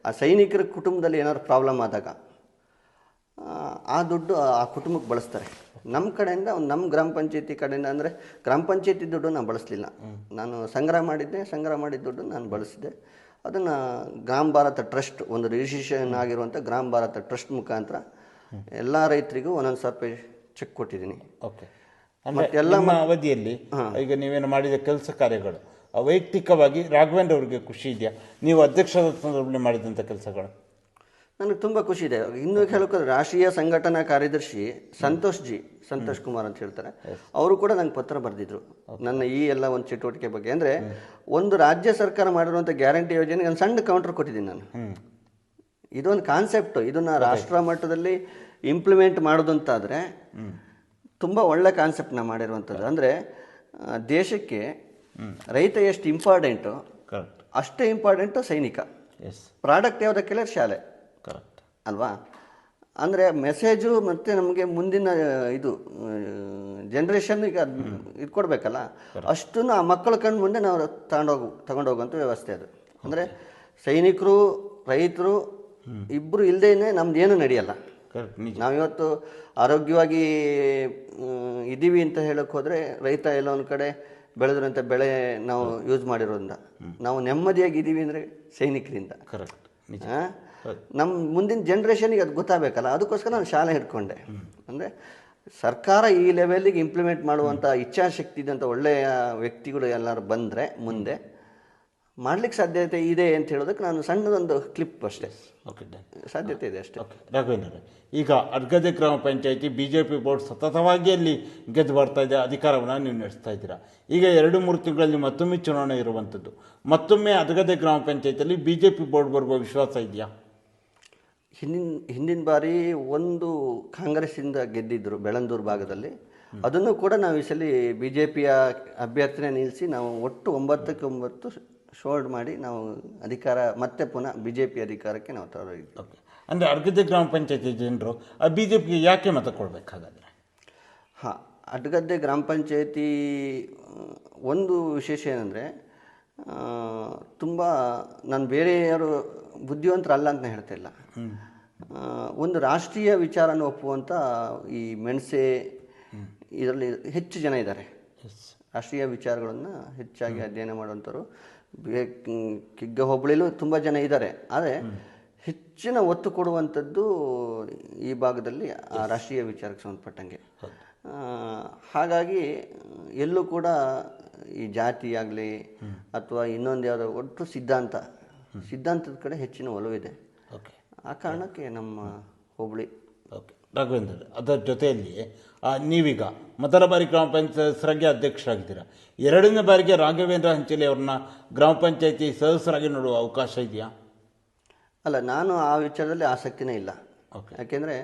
ಆ ಸೈನಿಕರ ಕುಟುಂಬದಲ್ಲಿ ಏನಾದ್ರು ಪ್ರಾಬ್ಲಮ್ ಆದಾಗ ಆ ದುಡ್ಡು ಆ ಕುಟುಂಬಕ್ಕೆ ಬಳಸ್ತಾರೆ. ನಮ್ಮ ಕಡೆಯಿಂದ ನಮ್ಮ ಗ್ರಾಮ ಪಂಚಾಯತಿ ಕಡೆಯಿಂದ, ಅಂದರೆ ಗ್ರಾಮ ಪಂಚಾಯತಿ ದುಡ್ಡು ನಾನು ಬಳಸಲಿಲ್ಲ, ನಾನು ಸಂಗ್ರಹ ಮಾಡಿದ ದುಡ್ಡು ನಾನು ಬಳಸಿದೆ. ಅದನ್ನು ಗ್ರಾಮ ಭಾರತ ಟ್ರಸ್ಟ್, ಒಂದು ರಿಜಿಸ್ಟ್ರೇಷನ್ ಆಗಿರುವಂಥ ಗ್ರಾಮ ಭಾರತ ಟ್ರಸ್ಟ್ ಮುಖಾಂತರ ಎಲ್ಲ ರೈತರಿಗೂ 1,000 ರೂಪಾಯಿ ಚೆಕ್ ಕೊಟ್ಟಿದ್ದೀನಿ. ಎಲ್ಲ ಅವಧಿಯಲ್ಲಿ ಈಗ ನೀವೇನು ಮಾಡಿದ ಕೆಲಸ ಕಾರ್ಯಗಳು ವೈಯಕ್ತಿಕವಾಗಿ ರಾಘವೇಂದ್ರ ಅವರಿಗೆ ಖುಷಿ ಇದೆಯಾ? ನೀವು ಅಧ್ಯಕ್ಷರ ಸಂದರ್ಭದಲ್ಲಿ ಮಾಡಿದಂಥ ಕೆಲಸಗಳು ನನಗೆ ತುಂಬ ಖುಷಿ ಇದೆ. ಇನ್ನೂ ಹೇಳೋಕೆ ರಾಷ್ಟ್ರೀಯ ಸಂಘಟನಾ ಕಾರ್ಯದರ್ಶಿ ಸಂತೋಷ್ ಕುಮಾರ್ ಅಂತ ಹೇಳ್ತಾರೆ, ಅವರು ಕೂಡ ನಂಗೆ ಪತ್ರ ಬರೆದಿದ್ರು ನನ್ನ ಈ ಎಲ್ಲ ಒಂದು ಚಟುವಟಿಕೆ ಬಗ್ಗೆ. ಅಂದರೆ ಒಂದು ರಾಜ್ಯ ಸರ್ಕಾರ ಮಾಡಿರುವಂಥ ಗ್ಯಾರಂಟಿ ಯೋಜನೆಗೆ ಒಂದು ಸಣ್ಣ ಕೌಂಟರ್ ಕೊಟ್ಟಿದ್ದೀನಿ ನಾನು. ಇದೊಂದು ಕಾನ್ಸೆಪ್ಟು, ಇದನ್ನು ರಾಷ್ಟ್ರ ಮಟ್ಟದಲ್ಲಿ ಇಂಪ್ಲಿಮೆಂಟ್ ಮಾಡೋದಂತಾದರೆ ತುಂಬ ಒಳ್ಳೆ ಕಾನ್ಸೆಪ್ಟ್ನ ಮಾಡಿರುವಂಥದ್ದು. ಅಂದರೆ ದೇಶಕ್ಕೆ ರೈತ ಎಷ್ಟು ಇಂಪಾರ್ಟೆಂಟು ಅಷ್ಟೇ ಇಂಪಾರ್ಟೆಂಟು ಸೈನಿಕ. ಪ್ರಾಡಕ್ಟ್ ಯಾವುದಕ್ಕೆಲ್ಲ ಶಾಲೆ ಅಲ್ವಾ? ಅಂದರೆ ಮೆಸೇಜು ಮತ್ತು ನಮಗೆ ಮುಂದಿನ ಇದು ಜನ್ರೇಷನ್ಗೆ ಇದು ಕೊಡಬೇಕಲ್ಲ, ಅಷ್ಟನ್ನು ಆ ಮಕ್ಕಳ ಕಣ್ಣು ಮುಂದೆ ನಾವು ತಗೊಂಡೋಗುವಂಥ ವ್ಯವಸ್ಥೆ ಅದು. ಅಂದರೆ ಸೈನಿಕರು ರೈತರು ಇಬ್ಬರು ಇಲ್ಲದೇ ನಮ್ದು ಏನೂ ನಡೆಯಲ್ಲ. ನಾವಿವತ್ತು ಆರೋಗ್ಯವಾಗಿ ಇದ್ದೀವಿ ಅಂತ ಹೇಳಕ್ಕೆ ಹೋದರೆ ರೈತ ಎಲ್ಲ ಒಂದು ಕಡೆ ಬೆಳೆದ್ರಂಥ ಬೆಳೆ ನಾವು ಯೂಸ್ ಮಾಡಿರೋದ್ರಿಂದ ನಾವು ನೆಮ್ಮದಿಯಾಗಿದ್ದೀವಿ ಅಂದರೆ ಸೈನಿಕರಿಂದ. ನಮ್ಮ ಮುಂದಿನ ಜನ್ರೇಷನಿಗೆ ಅದು ಗೊತ್ತಾಗಬೇಕಲ್ಲ, ಅದಕ್ಕೋಸ್ಕರ ನಾನು ಶಾಲೆ ಹಿಡ್ಕೊಂಡೆ. ಅಂದರೆ ಸರ್ಕಾರ ಈ ಲೆವೆಲ್ಲಿಗೆ ಇಂಪ್ಲಿಮೆಂಟ್ ಮಾಡುವಂಥ ಇಚ್ಛಾಶಕ್ತಿ ಇದ್ದಂಥ ಒಳ್ಳೆಯ ವ್ಯಕ್ತಿಗಳು ಎಲ್ಲರೂ ಬಂದರೆ ಮುಂದೆ ಮಾಡಲಿಕ್ಕೆ ಸಾಧ್ಯತೆ ಇದೆ ಅಂತ ಹೇಳೋದಕ್ಕೆ ನಾನು ಸಣ್ಣದೊಂದು ಕ್ಲಿಪ್ ಅಷ್ಟೇ. ಸಾಧ್ಯತೆ ಇದೆ ಅಷ್ಟೇ. ರಾಘವೇಂದ್ರ, ಈಗ ಅರ್ಗದೆ ಗ್ರಾಮ ಪಂಚಾಯತಿ BJP ಬೋರ್ಡ್ ಸತತವಾಗಿ ಅಲ್ಲಿ ಗೆದ್ದು ಬರ್ತಾ ಇದೆ, ಅಧಿಕಾರವನ್ನು ನೀವು ನಡೆಸ್ತಾ ಇದ್ದೀರಾ. ಈಗ 2-3 ತಿಂಗಳಲ್ಲಿ ಮತ್ತೊಮ್ಮೆ ಚುನಾವಣೆ ಇರುವಂಥದ್ದು. ಮತ್ತೊಮ್ಮೆ ಅರ್ಗದೆ ಗ್ರಾಮ ಪಂಚಾಯತಿಯಲ್ಲಿ BJP ಬೋರ್ಡ್ ಬರುವ ವಿಶ್ವಾಸ ಇದೆಯಾ? ಹಿಂದಿನ ಬಾರಿ ಒಂದು ಕಾಂಗ್ರೆಸ್ಸಿಂದ ಗೆದ್ದಿದ್ದರು ಬೆಳಂದೂರು ಭಾಗದಲ್ಲಿ, ಅದನ್ನು ಕೂಡ ನಾವು ಈ ಸಲ BJPಯ ಅಭ್ಯರ್ಥಿನೇ ನಿಲ್ಲಿಸಿ ನಾವು ಒಟ್ಟು 9ಕ್ಕೆ 9 ಶೋಲ್ಡ್ ಮಾಡಿ ನಾವು ಅಧಿಕಾರ ಮತ್ತೆ ಪುನಃ BJP ಅಧಿಕಾರಕ್ಕೆ ನಾವು ತರೋದು. ಓಕೆ, ಅಂದರೆ ಅಡ್ಗದ್ದೆ ಗ್ರಾಮ ಪಂಚಾಯತಿ ಜನರು BJPಗೆ ಯಾಕೆ ಮತ ಕೊಡಬೇಕಾಗಾದ್ರೆ? ಹಾಂ, ಅಡ್ಗದ್ದೆ ಗ್ರಾಮ ಪಂಚಾಯತಿ ಒಂದು ವಿಶೇಷ ಏನಂದರೆ ತುಂಬ ನಾನು ಬೇರೆಯವರು ಬುದ್ಧಿವಂತರಲ್ಲ ಅಂತ ಹೇಳ್ತಾ ಇಲ್ಲ. ಒಂದು ರಾಷ್ಟ್ರೀಯ ವಿಚಾರನ ಒಪ್ಪುವಂಥ ಈ ಮೆಣಸೆ ಇದರಲ್ಲಿ ಹೆಚ್ಚು ಜನ ಇದ್ದಾರೆ. ರಾಷ್ಟ್ರೀಯ ವಿಚಾರಗಳನ್ನು ಹೆಚ್ಚಾಗಿ ಅಧ್ಯಯನ ಮಾಡುವಂಥವ್ರು ಕಿಗ್ಗ ಹೋಬಳಿಲೂ ತುಂಬ ಜನ ಇದ್ದಾರೆ. ಆದರೆ ಹೆಚ್ಚಿನ ಒತ್ತು ಕೊಡುವಂಥದ್ದು ಈ ಭಾಗದಲ್ಲಿ ಆ ರಾಷ್ಟ್ರೀಯ ವಿಚಾರಕ್ಕೆ ಸಂಬಂಧಪಟ್ಟಂಗೆ. ಹಾಗಾಗಿ ಎಲ್ಲೂ ಕೂಡ ಈ ಜಾತಿ ಆಗಲಿ ಅಥವಾ ಇನ್ನೊಂದು ಯಾವುದೋ ಒಟ್ಟು ಸಿದ್ಧಾಂತದ ಕಡೆ ಹೆಚ್ಚಿನ ಒಲವಿದೆ. ಆ ಕಾರಣಕ್ಕೆ ನಮ್ಮ ಹೋಬಳಿ. ಓಕೆ ರಾಘವೇಂದ್ರ, ಅದರ ಜೊತೆಯಲ್ಲಿ ನೀವೀಗ ಮೊದಲ ಬಾರಿ ಗ್ರಾಮ ಪಂಚಾಯತ್ ಅಧ್ಯಕ್ಷರಾಗಿದ್ದೀರಾ. ಎರಡನೇ ಬಾರಿಗೆ ರಾಘವೇಂದ್ರ ಹಂಚಲಿ ಅವ್ರನ್ನ ಗ್ರಾಮ ಪಂಚಾಯತಿ ಸದಸ್ಯರಾಗಿ ನೋಡುವ ಅವಕಾಶ ಇದೆಯಾ? ಅಲ್ಲ, ನಾನು ಆ ವಿಚಾರದಲ್ಲಿ ಆಸಕ್ತಿನೇ ಇಲ್ಲ. ಯಾಕೆಂದರೆ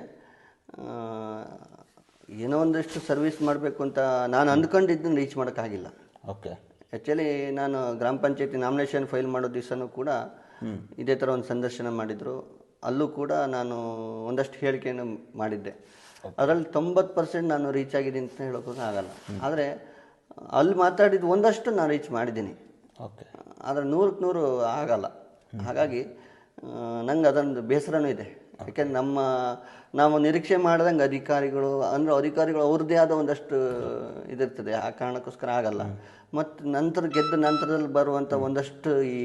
ಏನೋ ಒಂದಷ್ಟು ಸರ್ವಿಸ್ ಮಾಡಬೇಕು ಅಂತ ನಾನು ಅಂದ್ಕೊಂಡಿದ್ದನ್ನು ರೀಚ್ ಮಾಡೋಕ್ಕಾಗಿಲ್ಲ. ಓಕೆ, ಆ್ಯಕ್ಚುಲಿ ನಾನು ಗ್ರಾಮ ಪಂಚಾಯತಿ ನಾಮಿನೇಷನ್ ಫೈಲ್ ಮಾಡೋ ದಿವಸನೂ ಕೂಡ ಇದೇ ಥರ ಒಂದು ಸಂದರ್ಶನ ಮಾಡಿದರು. ಅಲ್ಲೂ ಕೂಡ ನಾನು ಒಂದಷ್ಟು ಹೇಳಿಕೆಯನ್ನು ಮಾಡಿದ್ದೆ. ಅದರಲ್ಲಿ 90% ನಾನು ರೀಚ್ ಆಗಿದ್ದೀನಿ ಅಂತ ಹೇಳೋಕೆ ಆಗಲ್ಲ. ಆದರೆ ಅಲ್ಲಿ ಮಾತಾಡಿದ್ದು ಒಂದಷ್ಟು ನಾನು ರೀಚ್ ಮಾಡಿದ್ದೀನಿ. ಓಕೆ, ಆದರೆ 100ಕ್ಕೆ 100 ಆಗಲ್ಲ. ಹಾಗಾಗಿ ನಂಗೆ ಅದೊಂದು ಬೇಸರನೂ ಇದೆ. ಯಾಕೆಂದ್ರೆ ನಾವು ನಿರೀಕ್ಷೆ ಮಾಡ್ದಂಗೆ ಅಧಿಕಾರಿಗಳು ಅವ್ರದ್ದೇ ಆದ ಒಂದಷ್ಟು ಇದಿರ್ತದೆ. ಆ ಕಾರಣಕ್ಕೋಸ್ಕರ ಆಗಲ್ಲ. ಮತ್ತು ಗೆದ್ದ ನಂತರದಲ್ಲಿ ಬರುವಂಥ ಒಂದಷ್ಟು ಈ